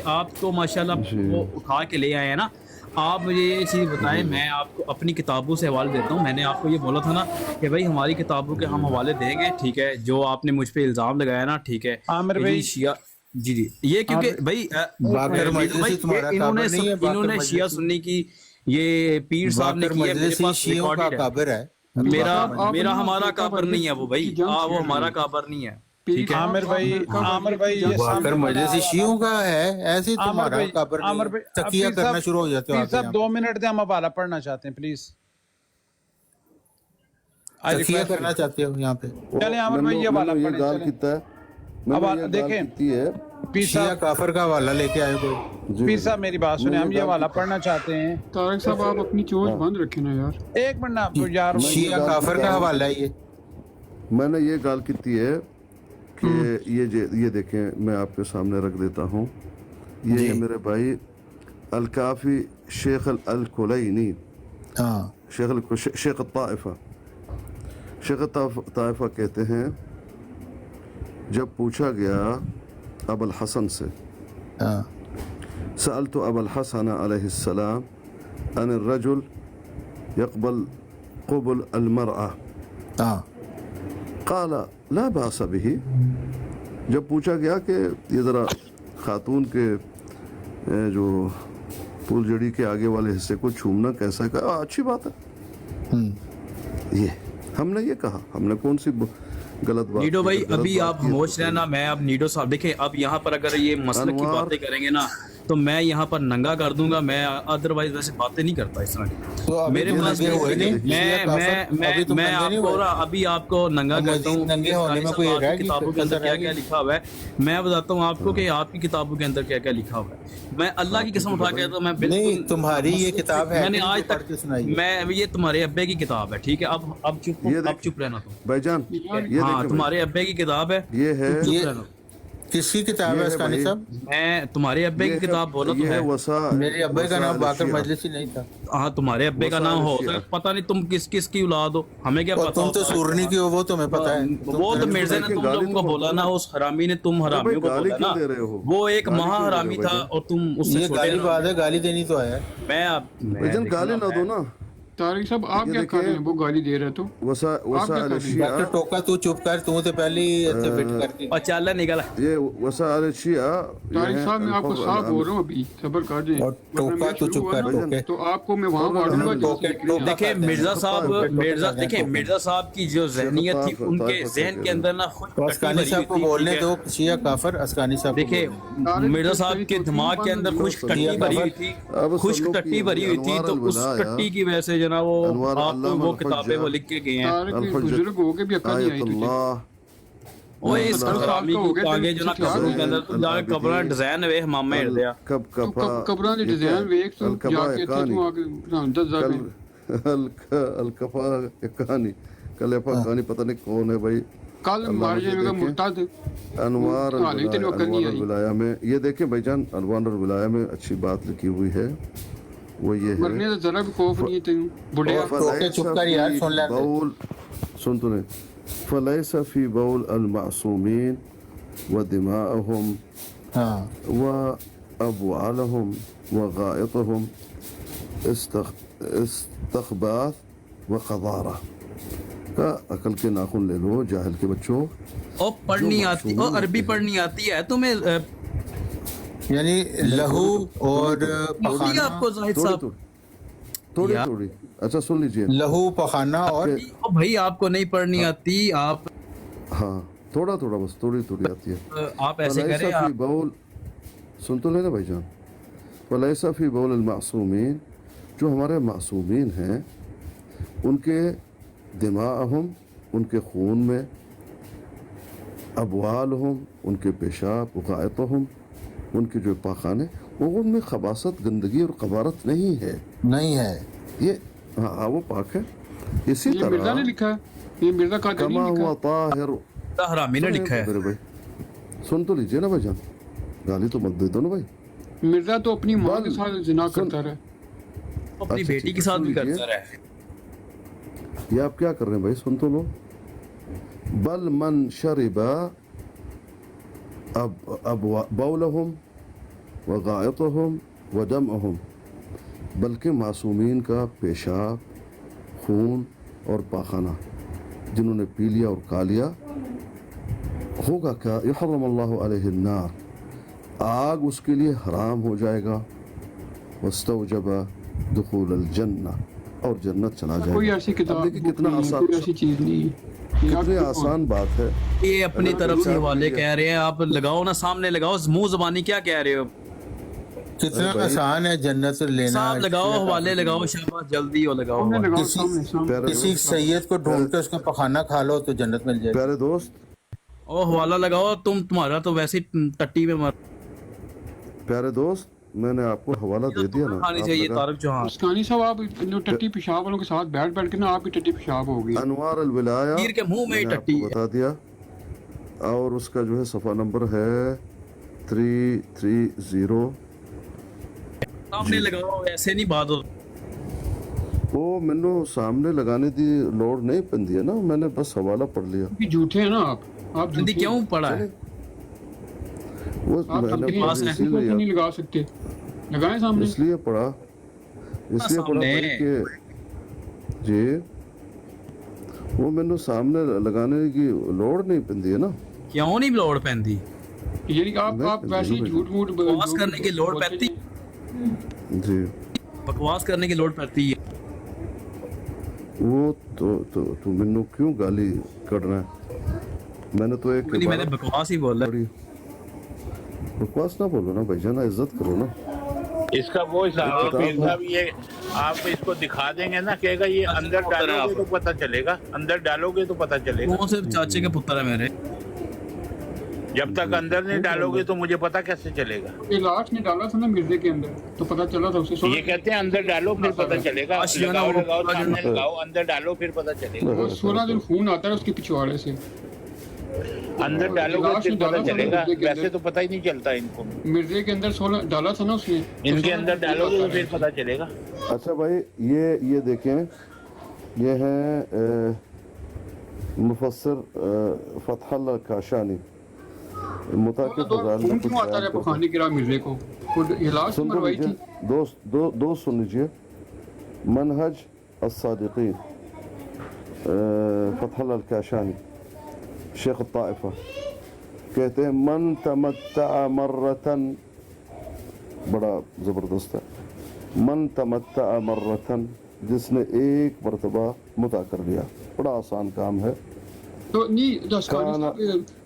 आपको माशाल्लाह वो उठा के ले आए हैं ना। आप मुझे ये चीज़ बताएं, मैं आपको अपनी किताबों से हवाले देता हूँ। मैंने आपको ये बोला था ना कि भाई हमारी किताबों के हम हवाले देंगे, ठीक है। जो आपने मुझ पे इल्ज़ाम लगाया ना, ठीक है आमिर कि भाई, शिया जी जी, ये क्योंकि भाई बाकर मजलिसी भाई, तुम्हारा काबिर नहीं है। इन्होंने शिया सुन्नी की ये पीर साहब ने बाकर की है, मेरे मजलिसी पास शियों का रिकॉर्डेड है। काबिर है। मेरा हमारा काबर नहीं है वो भाई, वो हमारा काबर नहीं है, ठीक है। आमिर भाई ये बाकर मजलिसी शियों का है, ऐसे ही तुम्हारा काबिर नहीं आमिर है। भाई तकिया करना शुरू हो जाते हो पीर आप साहब यहाँ। 2 मिनट दे, हम हवाला पढ़ना चाहते हैं प्लीज। तकिया करना चाहते हो यहाँ पे। चले आमिर भाई ये हवाला ये पढ़ें, गाल चलें। किता है, अब मैंने ये देखें, गाल की है। पीर शिया साहब, काफर का हवाला लेके आए कोई। पीर साहब मेरी बात सुने, हम ये हवाला पढ़ना चाहते हैं। तारिक साहब आप अपनी चोंच बंद रखे ना यार। एक मिनट ना तो यार, शिया काफर का हवाला है ये। मैंने ये गाल की है कि ये देखें, मैं आपके सामने रख देता हूँ। ये है मेरे भाई अल काफी शेख अल कुलैनी, हाँ, शेख ताइफा। शेख ताइफा कहते हैं, जब पूछा गया अबुल हसन से, हाँ, सअलतु अबुल हसन अलैहिस्सलाम अन अर्रजुल यक़बल क़ुबुल अल मरअह हाँ, क़ाला ला बास बिही। जब पूछा गया कि ये ज़रा खातून के जो फूलझड़ी के आगे वाले हिस्से को छूमना कैसा, कहा अच्छी बात है। ये हमने ये कहा, हमने कौन सी गलत बात नीडो की? भाई गलत अभी बात आप की है होश तो रहना। मैं अब नीडो साहब देखें, अब यहाँ पर अगर ये मसलक की अनवार- बातें करेंगे ना तो मैं यहाँ पर नंगा कर दूंगा। मैं अदरवाइज वैसे बातें नहीं करता इस तरह की। तो अभी मेरे तो पास नंगे हुए नहीं, शिया काफर, अभी तुम मैं नंगे नहीं आपको हुए। अभी आपको नंगा अब करता हूँ। नंगे होने में कोई रह गई, किताबों के अंदर कसर क्या रह क्या गई? लिखा हुआ है मैं बताता हूँ आपको कि आपकी किताबों के अंदर क्या क्या लिखा हुआ है। मैं अल्लाह की कसम उठा के तो मैं नहीं, बिल्कुल तुम्हारी ये किताब है, मैंने आज पढ़ के सुनाई। तक मैं ये तुम्हारे अब्बे की किताब है, ठीक है। अब चुप ये अब देख- चुप रहना तुम। भाईजान ये हाँ देखें तुम्हारे अब्बे की किताब है, भाई, ये है चुप ये- रहना। किसकी किताब है असकानी साहब? मैं तुम्हारे अब्बे की किताब बोला तो है। मेरे अब्बे का नाम बाकर मजलिसी नहीं था। हाँ तुम्हारे अब्बे का नाम हो सकता, पता नहीं तुम किस किस की औलाद हो, हमें क्या और पता। तुम तो सूरनी की हो, वो तुम्हें पता है। वो तो मिर्जा ने तुम लोगों को बोला ना, उस हरामी ने तुम हरामियों को बोला ना, वो एक महा हरामी था और तुम उससे ये गाली बात है, गाली देनी तो है। मैं गाली ना दो ना तारिक साहब आप क्या कर रहे हैं? वो गाली दे रहे तो डॉक्टर टोका तू चुप कर, तू तो पहले ही ऐसे फिट करती। और चल निकल ये वसाइल शिया। तारिक साहब मैं आपको साफ बोल रहा हूँ, अभी सब्र कर जाए। और टोका तू चुप कर, टोके तो आपको मैं वहाँ मारूंगा। देखिए मिर्जा साहब की जो जहनियत थी, उनके जहन के अंदर ना असकानी साहब को बोलने दो, शिया काफर। असकानी साहब देखिए मिर्जा साहब के दिमाग के अंदर खुश्क टट्टी भरी हुई थी, खुश्क टट्टी भरी हुई थी, तो उस टट्टी की वजह से जना वो आपको वो किताबें वो लिख के गए हैं। बुजुर्ग हो के भी अकल नहीं आई तुझे। ओए इस हरामी को आगे जो ना कब्रों के अंदर तुम जाके कब्रां डिजाइन वे हमामे हिल दिया। कब्रां दी डिजाइन वेख तू जाके तू आगे 10,000 अलकफा कहानी कलेफा कहानी पता नहीं कौन है भाई। कल मार जाएगा मुर्ताद अनवार विलाया में। ये देखें भाईजान, अनवार विलाया में अच्छी बात लिखी हुई है, वो ये है मरने से जरा भी खौफ नहीं है बुढ़े। चुप कर यार, सुन ले। बौल सुन तूने फलैसा फी बौल अल मासूमीन व दिमाअहुम व अबवालहुम व गाइतहुम इस्तखबाथ व क़दारा। का अकल के नाखून ले लो जाहिल के बच्चों। ओ पढ़नी आती, ओ अरबी पढ़नी आती है तुम्हें? यानी लहू और पखाना आपको जाहिद साहब थोड़ी थोड़ी। अच्छा सुन लीजिए, लहू पखाना और भाई आपको नहीं पढ़नी आती आप? हाँ थोड़ा थोड़ा बस, थोड़ी थोड़ी आती है। आप ऐसे करें आप बौल सुन तो लेना भाईजान। फलैसा फी बौल अल मासूमीन, जो हमारे मासूमीन हैं उनके दिमाअहुम, उनके खून में, अबवालहुम, उनके पेशाब, गायतहुम, उनके जो पाखाने, वो उनमें खबासत, गंदगी और कबारत नहीं है। नहीं है ये हाँ वो पाक है। इसी ये मिर्जा ने तरह लिखा है, ये मिर्जा का कमा हुआ ताहिर हरामी ने लिखा है। मेरे भाई सुन तो लीजिए ना भाईजान, गाली तो मत दे दो ना भाई। मिर्जा तो अपनी माँ के साथ जिना करता रहा, अपनी बेटी के साथ भी करता रहा। ये आप क्या कर रहे हैं भाई, सुन तो लो। बल मन शरिबा अब बौलहुम व गायतहुम व दमहुम, बल्कि मासूमीन का पेशाब, खून और पाखाना जिन्होंने पी लिया और खा लिया, होगा क्या? यहर्रम अल्लाहु अलैहि अन्नार, आग उसके लिए हराम हो जाएगा। वस्तौजबा दुखूल अल जन्नह, और जन्नत चला जाएगा। कोई ऐसी किताब कितना आसान, कोई ऐसी चीज नहीं है, कितनी आसान बात है। ये अपनी तरफ से हवाले कह रहे हैं, आप लगाओ ना, सामने लगाओ, मुंह ज़बानी क्या कह रहे हो? कितना आसान है जन्नत लेना। साहब लगाओ, हवाले लगाओ, शाबाश, जल्दी हो लगाओ। किसी सैयद को ढूंढ के उसका पखाना खा लो तो जन्नत मिल जाएगी। प्यारे दोस्त, ओ हवाला लगाओ, तुम्हारा तो वैसे टट्टी में मर। प्यारे दोस्त, मैंने आपको हवाला दे दिया ना। खानी चाहिए तारक चौहान। उसकानी साहब आप टट्टी पेशाब वालों के साथ बैठ बैठ के ना आपकी टट्टी पेशाब हो गई। अनवार अल विलाया हीर के मुंह में ही टट्टी बता दिया, और उसका जो है सफ़ा नंबर है 330। सामने लगाओ, ऐसे नहीं बात हो। वो मैंने सामने लगाने दी लोड नहीं पेंदी है ना, मैंने बस हवाला पढ़ लिया। झूठे हैं ना आप जल्दी क्यों पढ़ा है? वो आप मैंने पास नहीं लगा सकते, लगाएं सामने। इसलिए पढ़ा भाई कि जी वो मैंने सामने लगाने की लोड नहीं पेंदी है ना। क्यों नहीं लोड पैंदी? यानी आप वैसे ही झूठ मूठ बकवास करने की लोड पैंती जी, बकवास करने की लोड पड़ती है। वो तो मैंने क्यों गाली करना है? मैंने तो एक मैंने बकवास ही बोला। बकवास ना बोलो ना भाईजान, इज्जत करो ना। इसका वो हिसाब ये आप इसको दिखा देंगे ना, कहेगा ये अंदर डालोगे तो पता चलेगा, अंदर डालोगे तो पता चलेगा। कौन से चाचे के पुत्र है मेरे? जब तक अंदर नहीं डालोगे तो मुझे पता कैसे चलेगा? ये लाश ने डाला था ना मिर्जे के अंदर, तो पता चला था उसे। ये कहते हैं अंदर डालो फिर पता चलेगा, लगाओ सामने लगाओ, अंदर डालो फिर पता चलेगा। 16 दिन खून आता है उसके पिछवाड़े से। अंदर डालोगे लाश फिर में पता डाला था चलेगा, मिर्जे के वैसे अंदर। तो पता ही नहीं चलता इनको। मिर्जे के अंदर 16 डाला था ना उसने, इनके अंदर डालोगे तो फिर पता चलेगा। अच्छा भाई, ये देखें, ये हैं मुफस्सिर फतहुल्लाह काशानी मुताकिद फज़ाइल में खून कुछ क्यों आता है बयान करते हैं। बुखारी गिरा मिर्जे को, खुद इलाज सुन तो करवाई लीजिए, थी। दोस्त सुन लीजिए, मनहज अस्सादिकीन फतहुल्लाह काशानी शेख ताइफा कहते हैं मन तमत्ता मर्रतन, बड़ा ज़बरदस्त है, मन तमत्ता मर्रतन, जिसने एक मरतबा मुता कर लिया, बड़ा आसान काम है। तो नहीं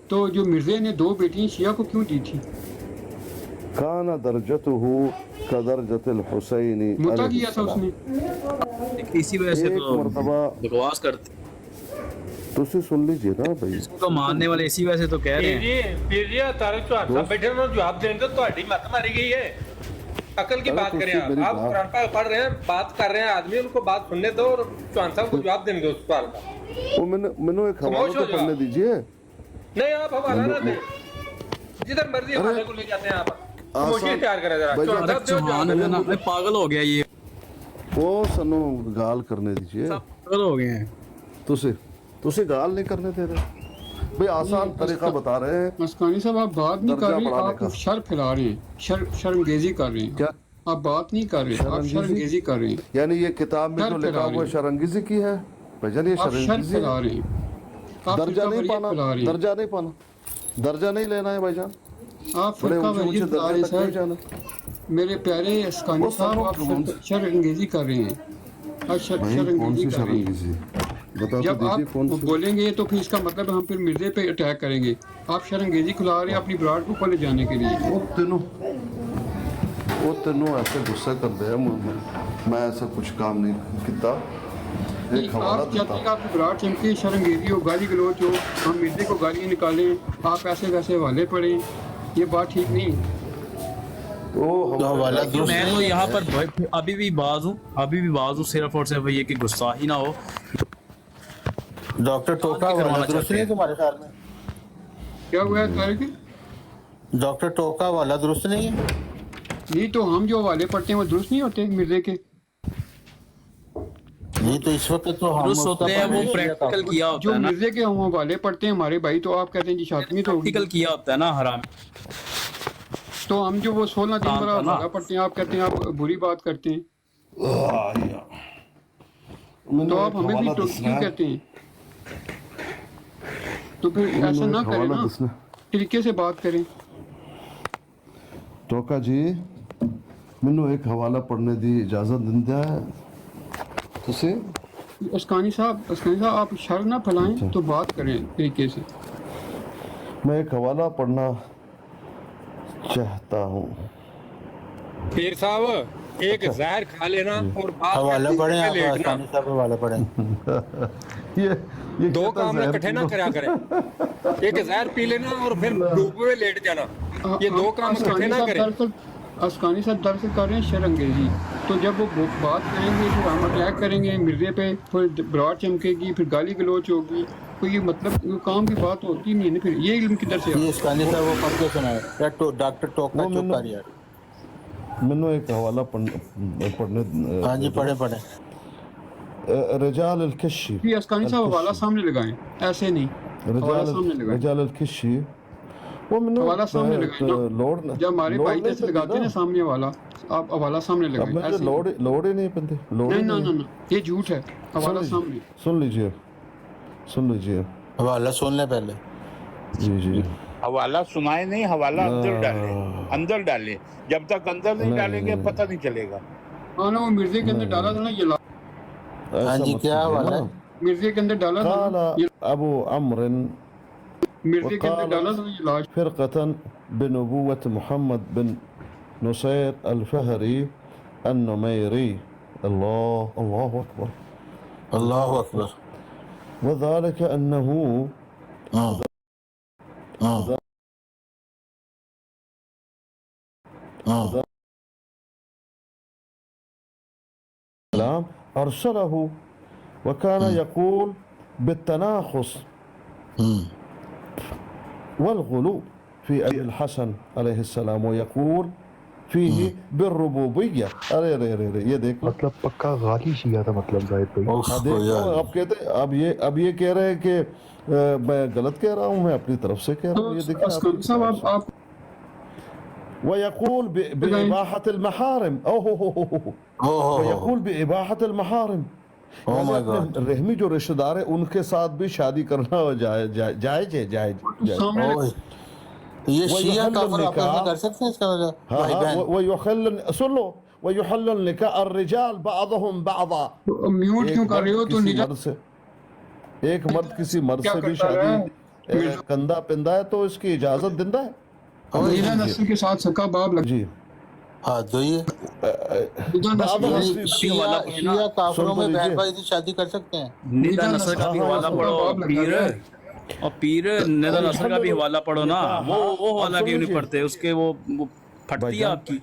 तो जो मिर्जे ने 2 बेटियां शिया को क्यों दी थी? काना दर्जतुहु कदरजतिल हुसैनी मुता किया था उसने। इसी वजह से एक तो मरतबा बकवास करते तुसी सुन लीजिए ना भाई, तो मानने वाले इसी वजह से तो कह रहे हैं। ਵੀਰ ਜੀ ਤਾਰੇ ਚੌਹਾਨ ਸਾਹਿਬ ਬੈਠੇ ਉਹਨਾਂ ਨੂੰ ਜਵਾਬ ਦੇਣ ਤੋਂ ਤੁਹਾਡੀ ਮੱਤ ਮਾਰੀ ਗਈ है। अकल की बात करें मेरी आप बात- कुरान पाक पढ़ रहे हैं, बात कर रहे हैं आदमी, उनको बात सुनने दो और चौहान साहब को जवाब देने दो उस सवाल का। वो मैंने एक हवाला खामोश तो हो जाओ। पढ़ने दीजिए। नहीं आप हवाला ना दें, जिधर मर्जी हवाले को ले जाते हैं आप। खामोशी इख्तियार करें जरा। भाई चौहान साहब दो चौहान जवाब है ना, दें। पागल हो गया ये, वो सनो गाल करने दीजिए, पागल हो गए हैं। तुसे गाल नहीं करने दे रहे भाई, आसान तरीका बता रहे हैं। अस्कानी साहब आप बात नहीं कर दर्जा रहे, बढ़ाने आप का। शर फैला रहे हैं, शर्मगेजी कर रहे हैं। क्या? आप बात नहीं कर रहे, आप शर्मगेजी कर रहे हैं, यानी ये किताब में शर जो लिखा फैला हुआ रहे शरंगीजी की है भाईजान, ये आप शर शरंगीजी फैला है। रहे हैं, आप दर्जा फिरका नहीं वरीयत पाना, फैला रहे हैं, दर्जा नहीं पाना, दर्जा नहीं लेना है भाईजान, आप बड़े फिरका ऊंचे ऊंचे वरीयत फैला रहे दर्जे तक नहीं हैं जाना। सर। मेरे प्यारे अस्कानी वो साहब, आप सब शर्मगेजी कर रहे हैं, आप भाई कौन शर्मगेजी सी कर रहे हैं। शरंगीजी बता तो जब दीजिए आप कौन सी। बोलेंगे तो फिर इसका मतलब हम फिर मिर्जे पे अटैक करेंगे। आप शर्मगेजी खुला रहे हैं अपनी ब्राड को ऊपर ले जाने के लिए। वो तेनों ऐसे गुस्सा कर दिया, मैं ऐसा कुछ काम नहीं किया। एक हवाला आप देता चाहते हैं कि आपकी ब्राड चमके, शर्मगेजी हो, गाली गलौज हो, हम मिर्जे को गाली निकालें, आप ऐसे वैसे हवाले पड़ें, ये बात ठीक नहीं। वो हवाला मैं तो यहाँ पर अभी भी बाज हूँ, सिर्फ और सिर्फ ये कि गुस्सा ही ना हो। डॉक्टर टोका वाला दुरुस्त नहीं है तुम्हारे ख्याल में? क्या हुआ है तारिक? डॉक्टर टोका वाला दुरुस्त नहीं है? नहीं तो हम जो हवाले पढ़ते हैं वो दुरुस्त नहीं होते मिर्जे के। नहीं तो इस वक्त तो हम दुरुस्त उसका होते हैं, वो पढ़ने प्रैक्टिकल किया होता जो है ना, मिर्जे के हम हवाले पढ़ते हैं हमारे भाई, तो आप कहते हैं जी शातमी तो होगी। प्रैक्टिकल किया होता है ना हराम। तो हम जो वो 16 दिन काम बड़ा था ना। हवाला पढ़ते हैं, आप कहते हैं आप बुरी बात करते हैं, तो आप हमें भी तो क्यों कहते हैं? तो फिर ऐसा ना करें ना, तरीके से बात करें। टोका जी मैनू एक हवाला पढ़ने दी इजाजत दिंदा है तुसी? अस्कानी साहब आप शर ना फैलाएं, तो बात करें तरीके से। मैं एक हवाला पढ़ना चाहता हूँ। पीर साहब एक जहर खा लेना और हवाला पढ़े आप आसानी साहब हवाला पढ़े। ये दो कहता काम जहर इकट्ठे ना पी लो। करा करें, एक जहर पी लेना और फिर डूबे हुए लेट जाना, ये दो काम इकट्ठे ना करें। अस्कानी साहब दरअसल कर रहे हैं शर्मगेजी, तो जब वो बात करेंगे फिर हम अटैक करेंगे मिर्जे पे, फिर ब्राड चमकेगी, फिर गाली गलोच होगी, तो ये मतलब ये काम की बात होती नहीं है ना। फिर ये इल्म किधर से? ये आसानी साहब वो पढ़ के सुनाए या तो डॉक्टर टोका वो चुप कर यार। मैनू एक हवाला पढ़ने हाँ जी पढ़े रजाल अल-किशी, ये अस्कानी साहब हवाला सामने लगाएं, ऐसे नहीं, हवाला सामने लगाएं, रजाल अल-किशी वो मैनू हवाला सामने लगाएं ना। लोड जब हमारे भाई जैसे लगाते हैं ना सामने वाला, आप हवाला सामने अब लगाएं, मुझे ऐसे लोड ही नहीं बनते, लोड ही नहीं, नहीं। ना ये झूठ है, हवाला सामने। सुन लीजिए हवाला सुन ले पहले। जी हवाला सुनाए नहीं, हवाला अंदर डाले, जब तक अंदर नहीं डालेंगे पता नहीं चलेगा। हाँ ना, वो मिर्जे के अंदर डाला था ना ये हाँ जी क्या हवाला है? मिर्जे के अंदर डाला था قال ना ये, أبو عمرو मिर्जे के अंदर डाला था ना ये लाश। فرقة بنبوة محمد بن نصير الفهري النميري الله أكبر अल्लाह अकबर। وذلك أنه أرسله وكان يقول بالتناخص والغلو في أبي الحسن عليه السلام ويقول فيه بالربوبية. ارے ارے ارے ارے، یہ دیکھو مطلب پکا غالی شیعہ تھا مطلب زاہد بھائی. ہاں دیکھو، اب کہتے اب یہ کہہ رہے ہیں کہ میں غلط کہہ رہا ہوں، میں اپنی طرف سے کہہ رہا ہوں. یہ دیکھیں آپ ويقول بإباحة المحارم. ويقول بإباحة المحارم. رحمی جو رشتہ دار ہے ان کے ساتھ بھی شادی کرنا جائز ہے. جائز یہ شیعہ کافر آپس میں کر سکتے ہیں اس کا وجہ. سن لو ويحل النكاح الرجال بعضهم بعضا. میوٹ کیوں کر رہے ہو تو ایک مرد کسی مرد سے بھی شادی کندھا پندہ ہے تو اس کی اجازت دیندہ ہے. نیرا نسل کے ساتھ سکا باب لگ جی ہاں تو یہ شیعہ کافروں میں بہن بھائی سے شادی کر سکتے ہیں. نیدا نسل کا بھی حوالہ پڑھو پیر، اور پیر نیدا نسل کا بھی حوالہ پڑھو نا. وہ حوالہ کیوں نہیں پڑھتے؟ اس کے وہ پھٹتی ہے آپ کی.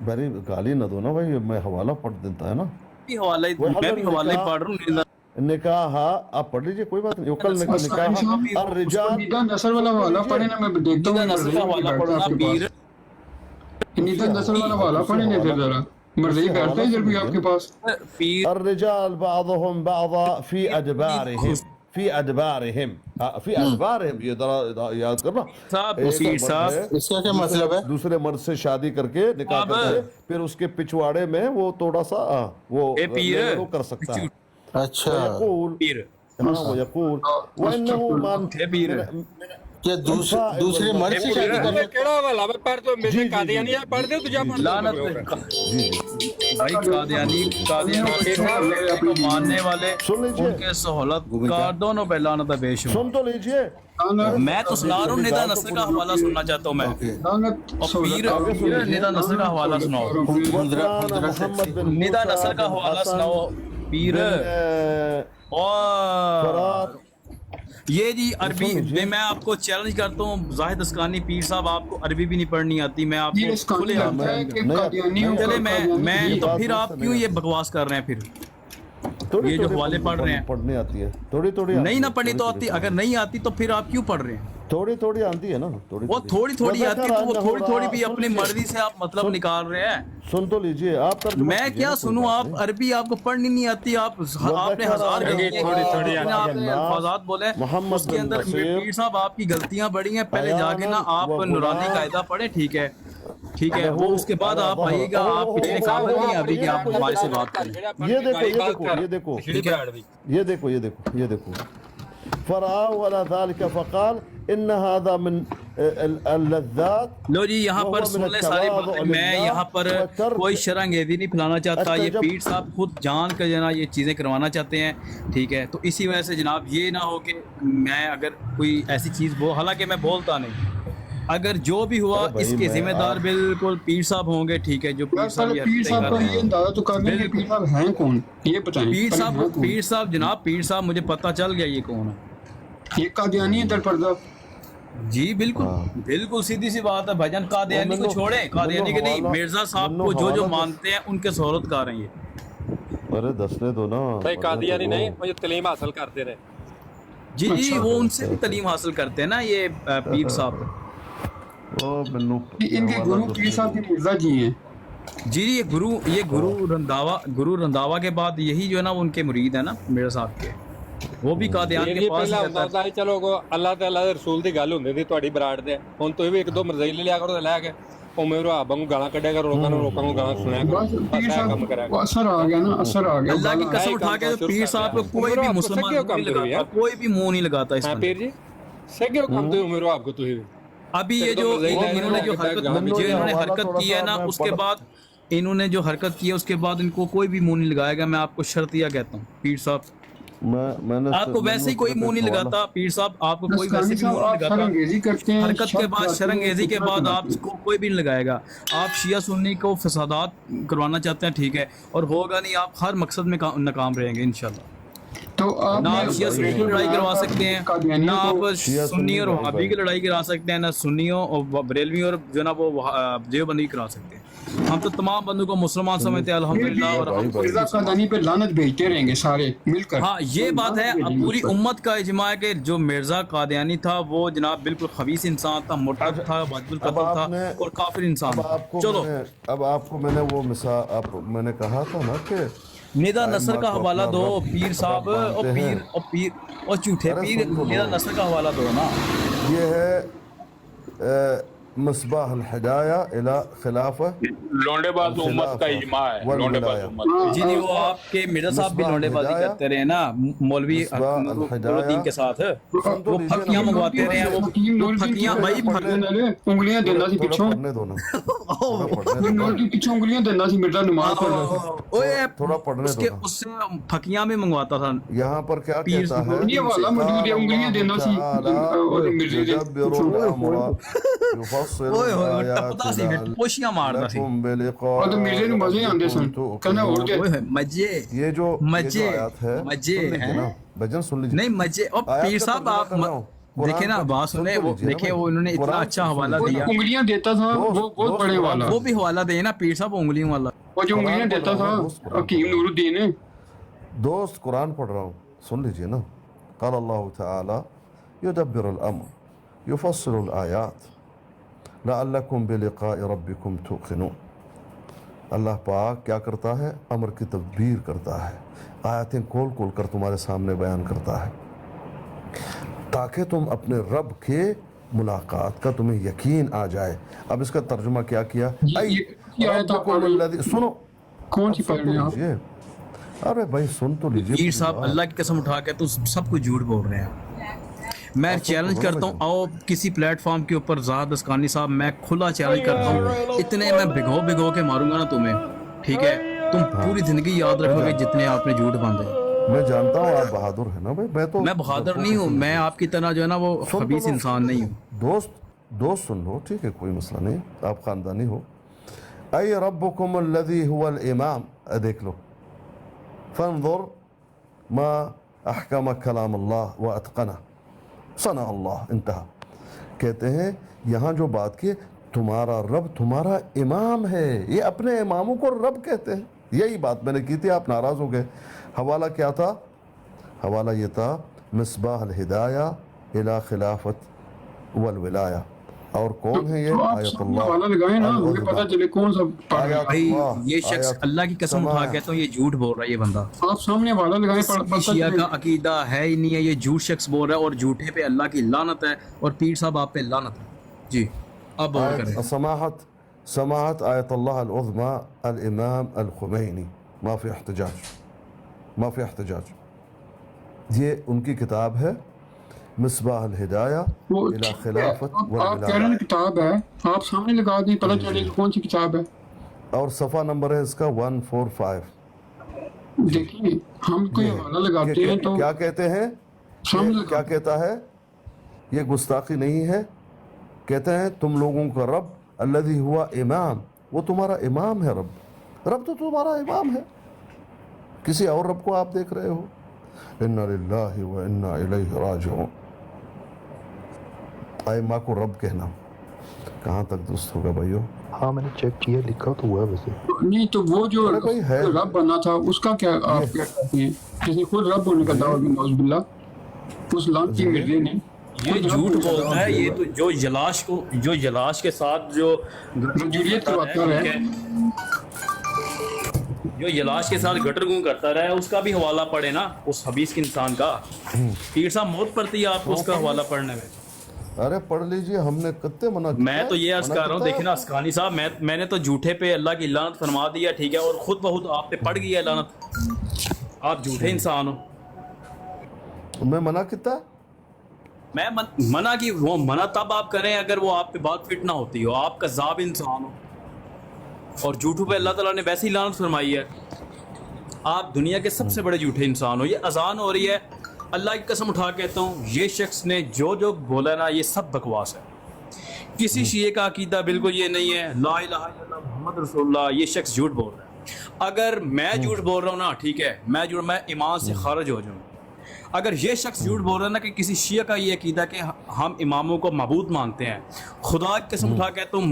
بھائی گالی نہ دو نا بھائی، میں حوالہ پڑھ دیتا ہے نا. حوالہ میں بھی حوالہ ہی پڑھ رہا ہوں. نکاح آپ پڑھ لیجئے، کوئی بات نہیں. وکل نکاح الرجال. نیدا نسل والا حوالہ پڑھیں نا، میں دیکھتا ہوں. نسل کا حوالہ پڑھو نا پیر. نیدا نسل والا حوالہ پڑھیں نا پھر ذرا. مرضی بیٹھتا ہے ادھر بھی آپ کے پاس. الرجال بعضهم بعضا في ادبارهم في ادبارهم في ادبارهم. یہ ذرا یاد کرنا. پیر صاحب اس کا کیا مطلب ہے؟ دوسرے مرد سے شادی کر کے نکاح کرتے پھر اس کے پچھواڑے میں وہ تھوڑا سا وہ کر سکتا ہے. اچھا پیر ويقول وانه من کیا دوسرے مرد سے شادی کرنا؟ بھائی قادیانی کو ماننے والے ان کے سہولت کار دونوں پہ لعنت بے شمار. سن تو لیجئے، میں تو سنا رہا ہوں. نیدا نسل کا حوالہ سننا چاہتا ہوں میں. اور پیر نیدا نسل کا حوالہ سناؤ. نیدا نسل کا حوالہ سناؤ پیر. اور یہ جی عربی میں آپ کو چیلنج کرتا ہوں، زاہد اسکانی پیر صاحب آپ کو عربی بھی نہیں پڑھنی آتی. میں آپ کو کھلے چلے میں تو پھر آپ کیوں یہ بکواس کر رہے ہیں؟ پھر یہ جو حوالے پڑھ رہے ہیں پڑھنے آتی ہے تھوڑی تھوڑی. نہیں نہ پڑھنی تو آتی، اگر نہیں آتی تو پھر آپ کیوں پڑھ رہے ہیں؟ تھوڑی تھوڑی آتی ہے نا. وہ تھوڑی تھوڑی آتی تو وہ تھوڑی تھوڑی بھی اپنی مرضی سے آپ مطلب نکال رہے ہیں. سن تو لیجئے آپ. میں کیا سنوں؟ آپ عربی آپ کو پڑھنی نہیں آتی. آپ نے ہزار الفاظات بولے اس کے اندر. پیر صاحب آپ کی غلطیاں بڑی ہیں. پہلے جا کے نا آپ نورانی قاعدہ پڑھیں. ٹھیک ہے ٹھیک ہے، وہ اس کے بعد آپ آئیے گا. آپ اتنے قابل نہیں ابھی کہ آپ ہمارے سے بات کریں. یہ دیکھو یہ دیکھو فرعوا على ذلك فقال ان هذا من اللذات. لو جی یہاں پر سن لے ساری باتیں. میں یہاں پر کوئی شرح انگیزی نہیں پھیلانا چاہتا. یہ پیر صاحب خود جان کر جناب یہ چیزیں کروانا چاہتے ہیں. ٹھیک ہے، تو اسی وجہ سے جناب یہ نہ ہو کہ میں اگر کوئی ایسی چیز حالانکہ میں بولتا نہیں. اگر جو بھی ہوا اس کے ذمہ دار بالکل پیر صاحب ہوں گے. ٹھیک ہے، جو پیر صاحب کو یہ اندازہ تو کرنا ہے کہ پیر صاحب ہیں کون، یہ بتائیں. پیر صاحب جناب پیر صاحب مجھے پتہ چل گیا یہ کون ہے. یہ قادیانی ہے در پردہ. جی بالکل سیدھی سی بات ہے بھائی جان. قادیانی کو چھوڑیں، قادیانی کے نہیں، مرزا صاحب کو جو مانتے ہیں ان کے سہولت کار ہیں یہ. ارے دسنے دو نا. قادیانی نہیں، وہ تعلیم حاصل کرتے رہے. جی وہ ان سے بھی تعلیم حاصل کرتے ہیں نا یہ پیر صاحب. ان کے گرو پیر صاحب کے مرزا جی ہیں. جی یہ گرو رنداوا کے بعد یہی جو ہے نا ان کے مرید ہیں نا مرزا صاحب کے. وہ بھی قادیان کے پاس ਹੁੰਦਾ ਸੀ. ਚਲੋ ਅੱਲਾਹ ਤੇ ਅੱਲਾਹ ਦੇ ਰਸੂਲ ਦੀ ਗੱਲ ਹੁੰਦੀ ਸੀ ਤੁਹਾਡੀ ਬਰਾੜ ਦੇ. ਹੁਣ ਤੁਸੀਂ ਵੀ ਇੱਕ ਦੋ ਮਰਜ਼ੀਲੇ ਲਿਆ ਕਰੋ ਤੇ ਲੈ ਕੇ ਉਵੇਂ ਰਹਾਬ ਵਾਂਗੂ ਗਾਲਾਂ ਕੱਢਿਆ ਕਰੋ, ਲੋਕਾਂ ਨੂੰ ਗਾਲਾਂ ਸੁਣਾਇਆ ਕਰੋ. اثر آ گیا نا، اثر آ گیا. اللہ کی قسم اٹھا کے پیر صاحب کو کوئی بھی مسلمان کوئی بھی منہ نہیں لگاتا اس میں. پیر جی سگے کام تے عمر آپ کو تو ابھی یہ جو انہوں نے جو حرکت کی ہے نا، اس کے بعد انہوں نے جو حرکت کی ہے اس کے بعد ان کو کوئی بھی منہ نہیں لگائے گا. میں آپ کو شرطیہ کہتا ہوں پیر صاحب، آپ کو ویسے ہی کوئی منہ نہیں لگاتا. پیر صاحب آپ کو کوئی ویسے بھی منہ نہیں لگاتا. حرکت کے بعد شرنگیزی کے بعد آپ کو کوئی بھی نہیں لگائے گا. آپ شیعہ سنی کو فسادات کروانا چاہتے ہیں، ٹھیک ہے، اور ہوگا نہیں. آپ ہر مقصد میں ناکام رہیں گے انشاءاللہ. تو نہ آپ شیعہ سنی کی لڑائی کروا سکتے ہیں، نہ آپ سنی اور وہابی کی لڑائی کرا سکتے ہیں، نہ سنیوں اور بریلوی اور جو نا وہ دیوبندی کرا سکتے ہیں. हम तो तमाम बंदों को मुसलमान समझते हैं अल्हम्दुलिल्लाह, और हम मिर्जा कादयानी पे लानत भेजते रहेंगे सारे मिलकर। हाँ ये बात है। अब पूरी उम्मत का इजमा है कि जो मिर्जा कादियानी था वो जनाब बिल्कुल खबीस इंसान था, मुर्तद था, वाजिबुल कत्ल था और काफिर इंसान था। चलो अब आपको मैंने वो मिसाल मैंने कहा था ना कि निदा नसर का हवाला दो पीर साहब, और पीर और झूठे पीर, निदा नसर का हवाला दो ना। ये है मस्बाह अल-हिदाया इला खिलाफा लोंडेबाज उम्मत का इजमा है, लोंडेबाज उम्मत। जी नहीं, वो आपके मिर्जा साहब भी लोंडेबाजी करते रहे ना मौलवी नूरुद्दीन के साथ, वो फकियां मंगवाते रहे हैं, वो फकियां भाई उंगलियां देना सी पिछों, पढ़ने दो ना, थोड़ा पढ़ने दो की पिछों उंगलियां देना सी मिर्जा नमाज पढ़ रहा था। ओए थोड़ा पढ़ने उसके दो ना। उससे फकियां भी मंगवाता था। यहाँ पर क्या कहता है, ये वाला मौजूद है, उंगलियां देना सी और मिर्जे टपदा सी पोशियां मारदा सी। और तो मिर्जे ने मजे आंदे सन कहना और के ओए मजे, ये जो मजे आयत है मजे सुन लीजिए हैं ना, भजन सुन लीजिए। नहीं मजे। और पीर साहब आप देखे ना, बात सुने, वो देखे वो उन्होंने इतना अच्छा हवाला दिया। उंगलियां देता था वो बहुत बड़े वाला, वो भी हवाला दे ना पीर साहब उंगलियों वाला, वो जो उंगलियां देता था हकीम नूरुद्दीन है। दोस्त कुरान पढ़ रहा हूँ, सुन लीजिए ना। क़ाल अल्लाह तआला युदब्बिरुल अम्र युफस्सिलुल आयात लअल्लकुम बिलिक़ाइ रब्बिकुम तुक़िनून। अल्लाह पाक क्या करता है, अमर की तदबीर करता है, आयतें खोल खोल कर तुम्हारे सामने बयान करता है ताकि तुम अपने रब के मुलाकात का तुम्हें यकीन आ जाए। अब इसका तर्जुमा क्या किया, सुनो कौन सी पढ़ रहे हैं आप? अरे भाई सुन तो लीजिए। पीर साहब अल्लाह की कसम उठा के तो सब कुछ झूठ बोल रहे हैं। मैं चैलेंज करता हूँ, आओ किसी प्लेटफॉर्म के ऊपर ज़ाहद अस्कानी साहब, मैं खुला चैलेंज करता हूँ, इतने मैं भिगो के मारूंगा ना तुम्हें, ठीक है? तुम पूरी जिंदगी याद रखोगे जितने आपने झूठ बांधे। मैं जानता हूँ आप बहादुर है ना भाई, मैं बहादुर नहीं हूँ, मैं आपकी तरह जो है ना वो खबीस इंसान नहीं हूँ। दोस्त सुन लो, ठीक है, कोई मसला नहीं, आप खानदानी हो। अय रब्बुकुम अल्लज़ी हुवल इमाम, देख लो, फंजुर मा अहकम कलाम अल्लाह व अतक़ना सना अल्लाह, इंतहा। कहते हैं यहाँ जो बात की, तुम्हारा रब तुम्हारा इमाम है, ये अपने इमामों को रब कहते हैं। यही बात मैंने की थी, आप नाराज़ हो गए। हवाला क्या था, हवाला ये था मिसबाह अल-हिदाया इला खिलाफत वल विलाया। और कौन है ये, आयतुल्लाह वाला लगाए ना, मुझे पता चले कौन सा भाई। ये शख्स अल्लाह की कसम उठा के तो ये झूठ बोल रहा है ये बंदा। आप सामने वाला लगाए, शिया का अकीदा है ही नहीं है, ये झूठ शख्स बोल रहा है, और झूठे पे अल्लाह की लानत है, और पीर साहब आप पे लानत है। जी अब बोल करें। समाहत आयतुल्लाह अल-उज़मा अल-इमाम अल-खुमैनी, माफ़ी एहतजाज, माफ़ी एहतजाज। ये उनकी किताब है मिसबाह अल-हिदाया इला खिलाफत वल आप कह रहे हैं किताब है, आप सामने लगा दें पता चलेगा कौन सी किताब है। और सफ़ा नंबर है इसका 145। देखिए हम कोई हवाला लगाते हैं तो क्या कहते हैं, क्या कहता है, ये गुस्ताखी नहीं है। कहते हैं तुम लोगों का रब अल्लज़ी हुआ इमाम, वो तुम्हारा इमाम है। रब तो तुम्हारा इमाम है, किसी और रब को आप देख रहे हो। इन्ना लिल्लाहि व इन्ना इलैहि राजिऊन। आइमा को रब कहना कहाँ तक दुरुस्त होगा भाइयों? हाँ मैंने चेक किया, लिखा तो हुआ है वैसे। नहीं तो वो जो है रब बना था उसका क्या आप क्या कहते हैं, जिसने खुद रब होने का दावा किया नौज़ुबिल्लाह, उस लानती मिर्जे ने ये झूठ बोलता है। ये तो जो जलाश के साथ जो रंगीलियत करवाता है, जो जलाश के साथ गटरगूं करता रहा है, उसका भी हवाला पढ़े ना, उस हबीस के इंसान का। पीर साहब मौत पड़ती है आपको उसका हवाला पढ़ने में। अरे पढ़ लीजिए, हमने कितने मना किया। मैं तो ये अर्ज कर रहा हूँ, देखिए ना अस्कानी साहब, मैंने तो झूठे पे अल्लाह की लानत फरमा दिया, ठीक है, और खुद बहुत आप पे पड़ गई है लानत। आप झूठे इंसान हो। मैं मना किया, मैं मना की वो मना तब आप करें अगर वो आप पे बात फिट ना होती हो, आप कज़ाब इंसान हो, और झूठों पे अल्लाह ताला ने वैसी लानत फरमाई है। आप दुनिया के सबसे बड़े झूठे इंसान हो। ये अजान हो रही है, अल्लाह की कसम उठा कहता हूँ, ये शख्स ने जो बोला ना, ये सब बकवास है। किसी शिये का अकीदा बिल्कुल ये नहीं है, ला इलाहा इल्लल्लाह मुहम्मद रसूलुल्लाह। ये शख्स झूठ बोल रहा है। अगर मैं झूठ बोल रहा हूँ ना, ठीक है, मैं ईमान से खारिज हो जाऊँ, اگر یہ شخص جھوٹ بول رہا ہے نا کہ کسی شیعہ کا یہ عقیدہ کہ ہم اماموں کو معبود مانتے ہیں، خدا کی قسم اٹھا کے تم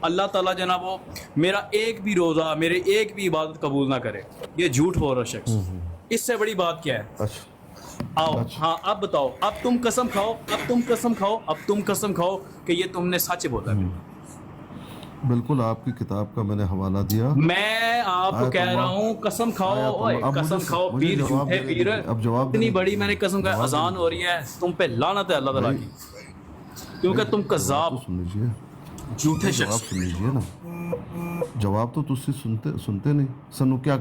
اللہ تعالیٰ جناب وہ میرا ایک بھی روزہ، میرے ایک بھی عبادت قبول نہ کرے، یہ جھوٹ بول رہا شخص، اس سے بڑی بات کیا ہے؟ آؤ ہاں اب بتاؤ، اب تم قسم کھاؤ، اب تم قسم کھاؤ کہ یہ تم نے سچ بولا۔ بالکل آپ کی کتاب کا میں نے حوالہ دیا، میں آپ کو کہہ رہا ہوں قسم کھاؤ، قسم کھاؤ، پیر جھوٹے پیر، اتنی بڑی میں نے قسم کھائی، اذان ہو رہی ہے، تم پہ لعنت ہے اللہ تعالیٰ کی، کیونکہ تم کذاب جھوٹے شخص۔ جواب سن لیجیے نا، جواب تو تجھ سے سنتے نہیں سنو کیا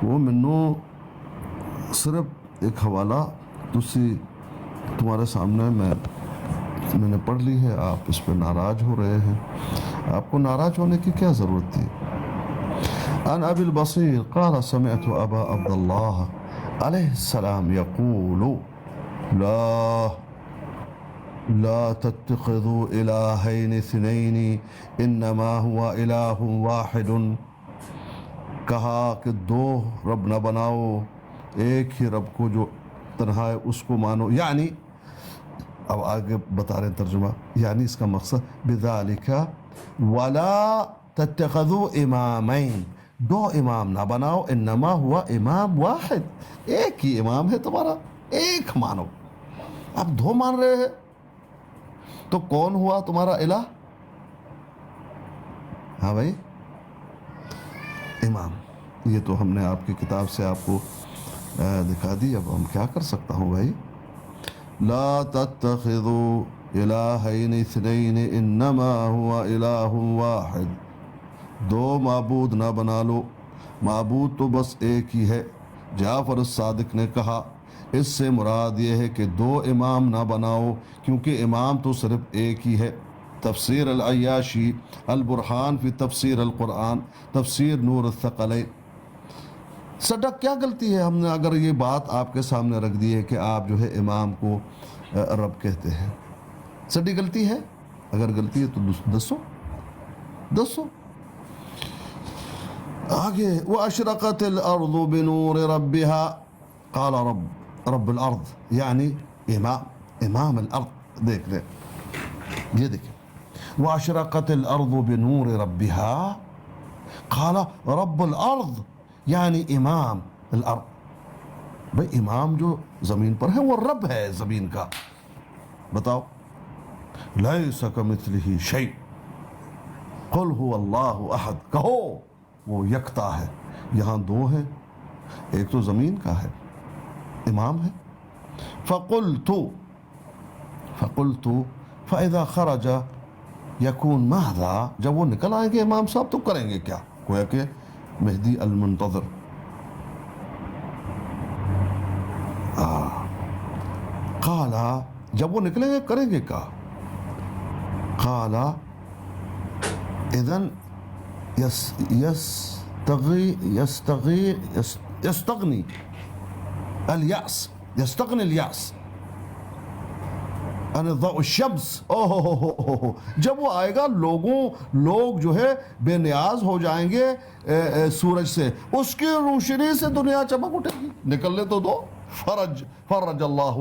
وہ منو صرف ایک حوالہ تمہارے سامنے میں نے پڑھ لی ہے، آپ اس پہ ناراض ہو رہے ہیں، آپ کو ناراض ہونے کی کیا ضرورت تھی؟ عن ابی البصیر قال سمعت ابا عبد اللہ علیہ السلام یقول لا تتخذوا الہین اثنین انما هو الہ واحد، کہا کہ دو رب نہ بناؤ، ایک ہی رب کو جو تنہا ہے اس کو مانو، یعنی اب آگے بتا رہے ہیں ترجمہ، یعنی اس کا مقصد بذالک ولا تتخذوا امامین، دو امام نہ بناؤ، انما ہوا امام واحد، ایک ہی امام ہے تمہارا، ایک مانو، اب دو مان رہے ہیں تو کون ہوا تمہارا الہ؟ ہاں بھائی امام، یہ تو ہم نے آپ کی کتاب سے آپ کو دکھا دی، اب ہم کیا کر سکتا ہوں بھائی؟ لا تتخذوا الہین اثنین انما ہوا الہ واحد، دو معبود نہ بنا لو، معبود تو بس ایک ہی ہے۔ جعفر الصادق نے کہا اس سے مراد یہ ہے کہ دو امام نہ بناؤ، کیونکہ امام تو صرف ایک ہی ہے۔ تفسیر العیاشی، البرہان فی تفسیر القرآن، تفسیر نور الثقلین۔ صدق کیا غلطی ہے ہم نے اگر یہ بات آپ کے سامنے رکھ دی ہے کہ آپ جو ہے امام کو رب کہتے ہیں؟ سڈی غلطی ہے؟ اگر غلطی ہے تو دسو۔ آگے وَأَشْرَقَتِ الْأَرْضُ بِنُورِ رَبِّهَا، قال رب الارض یعنی امام الارض، دیکھ لیں یہ دیکھیں، وَأَشْرَقَتِ الْأَرْضُ بِنُورِ رَبِّهَا قال رب الارض یعنی امام الارض، بھئی امام جو زمین پر ہے وہ رب ہے زمین کا۔ بتاؤ لیس کمثلہ شیء قل هو اللہ احد، کہو وہ یکتا ہے، یہاں دو ہیں، ایک تو زمین کا ہے امام ہے۔ فقلت فاذا خرج یکون ماذا، جب وہ نکل آئیں گے امام صاحب تو کریں گے کیا؟ گویا کہ مہدی المنتظر۔ قال جب وہ نکلیں گے کریں گے کیا؟ قال اذن یستغنی الیأس عن ضوء الشمس، جب وہ آئے گا لوگ جو ہے بے نیاز ہو جائیں گے سورج سے، اس کی روشنی سے دنیا چمک اٹھے گی، نکلنے تو دو، فرج اللہ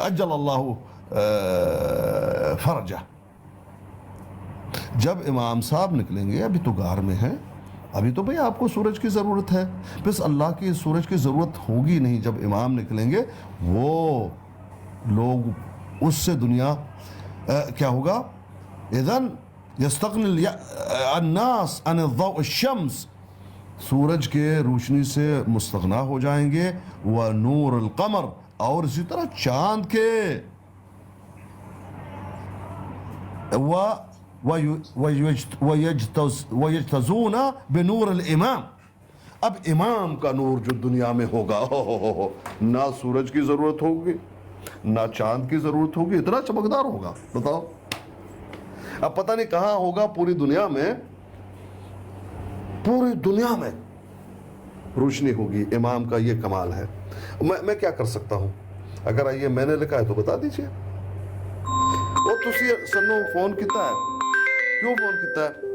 اجل اللہ فرجہ۔ جب امام صاحب نکلیں گے، ابھی تو غار میں ہیں، ابھی تو بھئی آپ کو سورج کی ضرورت ہے، بس اللہ کی سورج کی ضرورت ہوگی نہیں، جب امام نکلیں گے وہ لوگ اس سے دنیا کیا ہوگا؟ اذن یستغنی الناس عن ضوء الشمس، سورج کے روشنی سے مستغنا ہو جائیں گے، ونور القمر، اور اسی طرح چاند کے، وَيَجْتَزُونَ بِنُورِ الْإِمَامِ، اب امام کا نور جو دنیا میں ہوگا، نہ سورج کی ضرورت ہوگی نہ چاند کی ضرورت ہوگی، اتنا چمکدار ہوگا۔ بتاؤ اب پتہ نہیں کہاں ہوگا، پوری دنیا میں روشنی ہوگی، امام کا یہ کمال ہے۔ میں کیا کر سکتا ہوں؟ اگر یہ میں نے لکھا ہے تو بتا دیجئے۔ وہ تسی سنو فون کیتا ہے क्यों फोन किया है?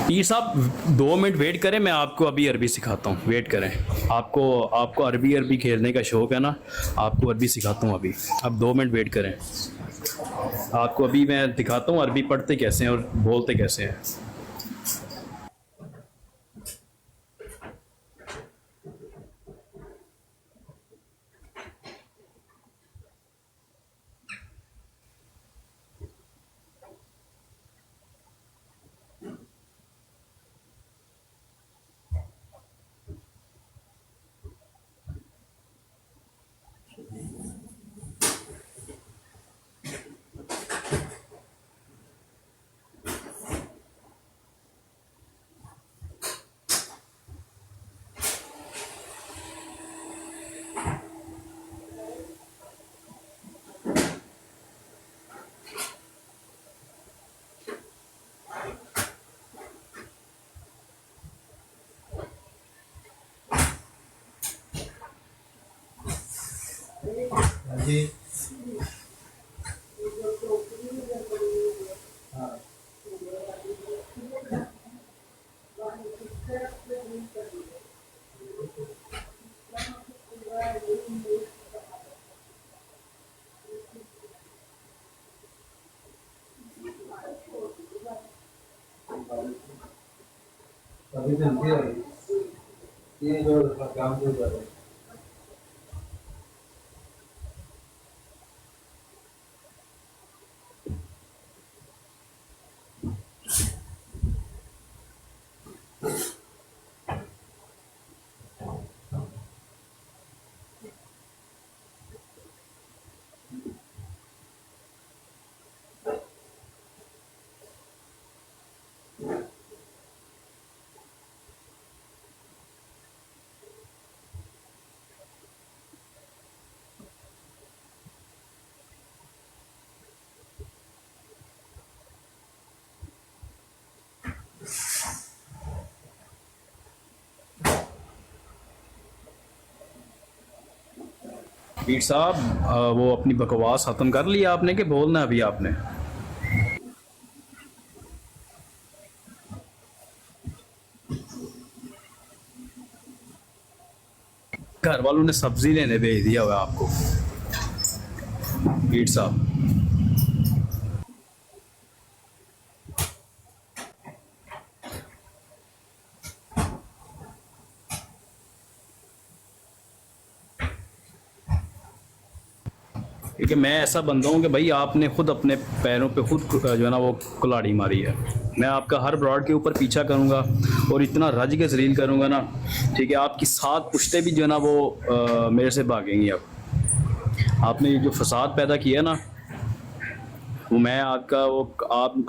पीर साहब 2 मिनट वेट करें, मैं आपको अभी अरबी सिखाता हूँ, वेट करें। आपको अरबी खेलने का शौक है ना, आपको अरबी सिखाता हूँ अभी, अब 2 मिनट वेट करें। आपको अभी मैं दिखाता हूँ अरबी पढ़ते कैसे हैं और बोलते कैसे हैं। पीर साहब वो अपनी बकवास ख़त्म कर लिया आपने कि बोलना अभी आपने? घर वालों ने सब्जी लेने भेज दिया हुआ आपको पीर साहब। क्योंकि मैं ऐसा बंदा हूँ कि भाई आपने खुद अपने पैरों पे खुद जो है ना वो कुल्हाड़ी मारी है। मैं आपका हर ब्रॉड के ऊपर पीछा करूँगा और इतना रज के जलील करूँगा ना, ठीक है, आपकी 7 पुश्ते भी जो है ना वो मेरे से भागेंगी। अब आपने ये जो फसाद पैदा किया ना, वो मैं आपका वो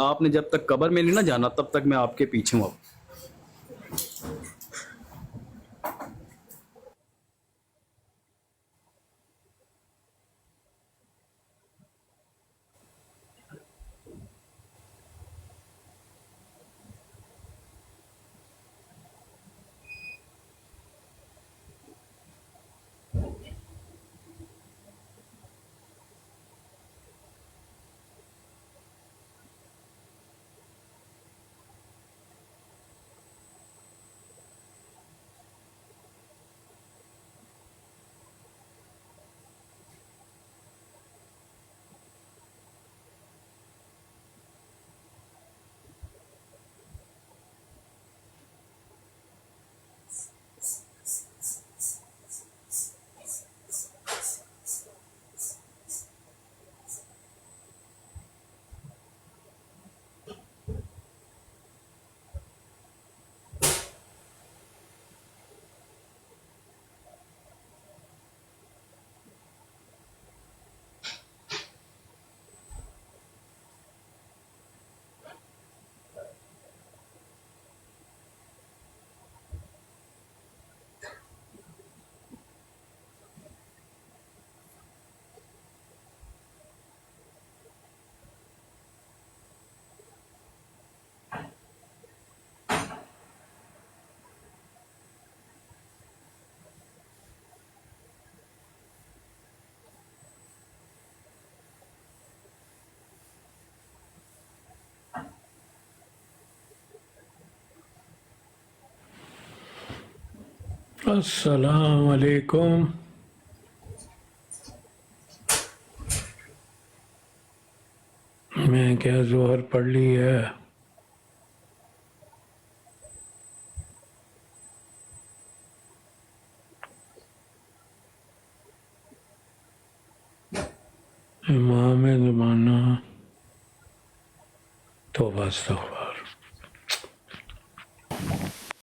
आपने जब तक कब्र में नहीं ना जाना तब तक मैं आपके पीछे हूँ। अब अस्सलाम वालेकुम। मैं क्या जोहर पढ़ ली है? इमाम ज़माना तौबा अस्तग़फ़िरुल्लाह।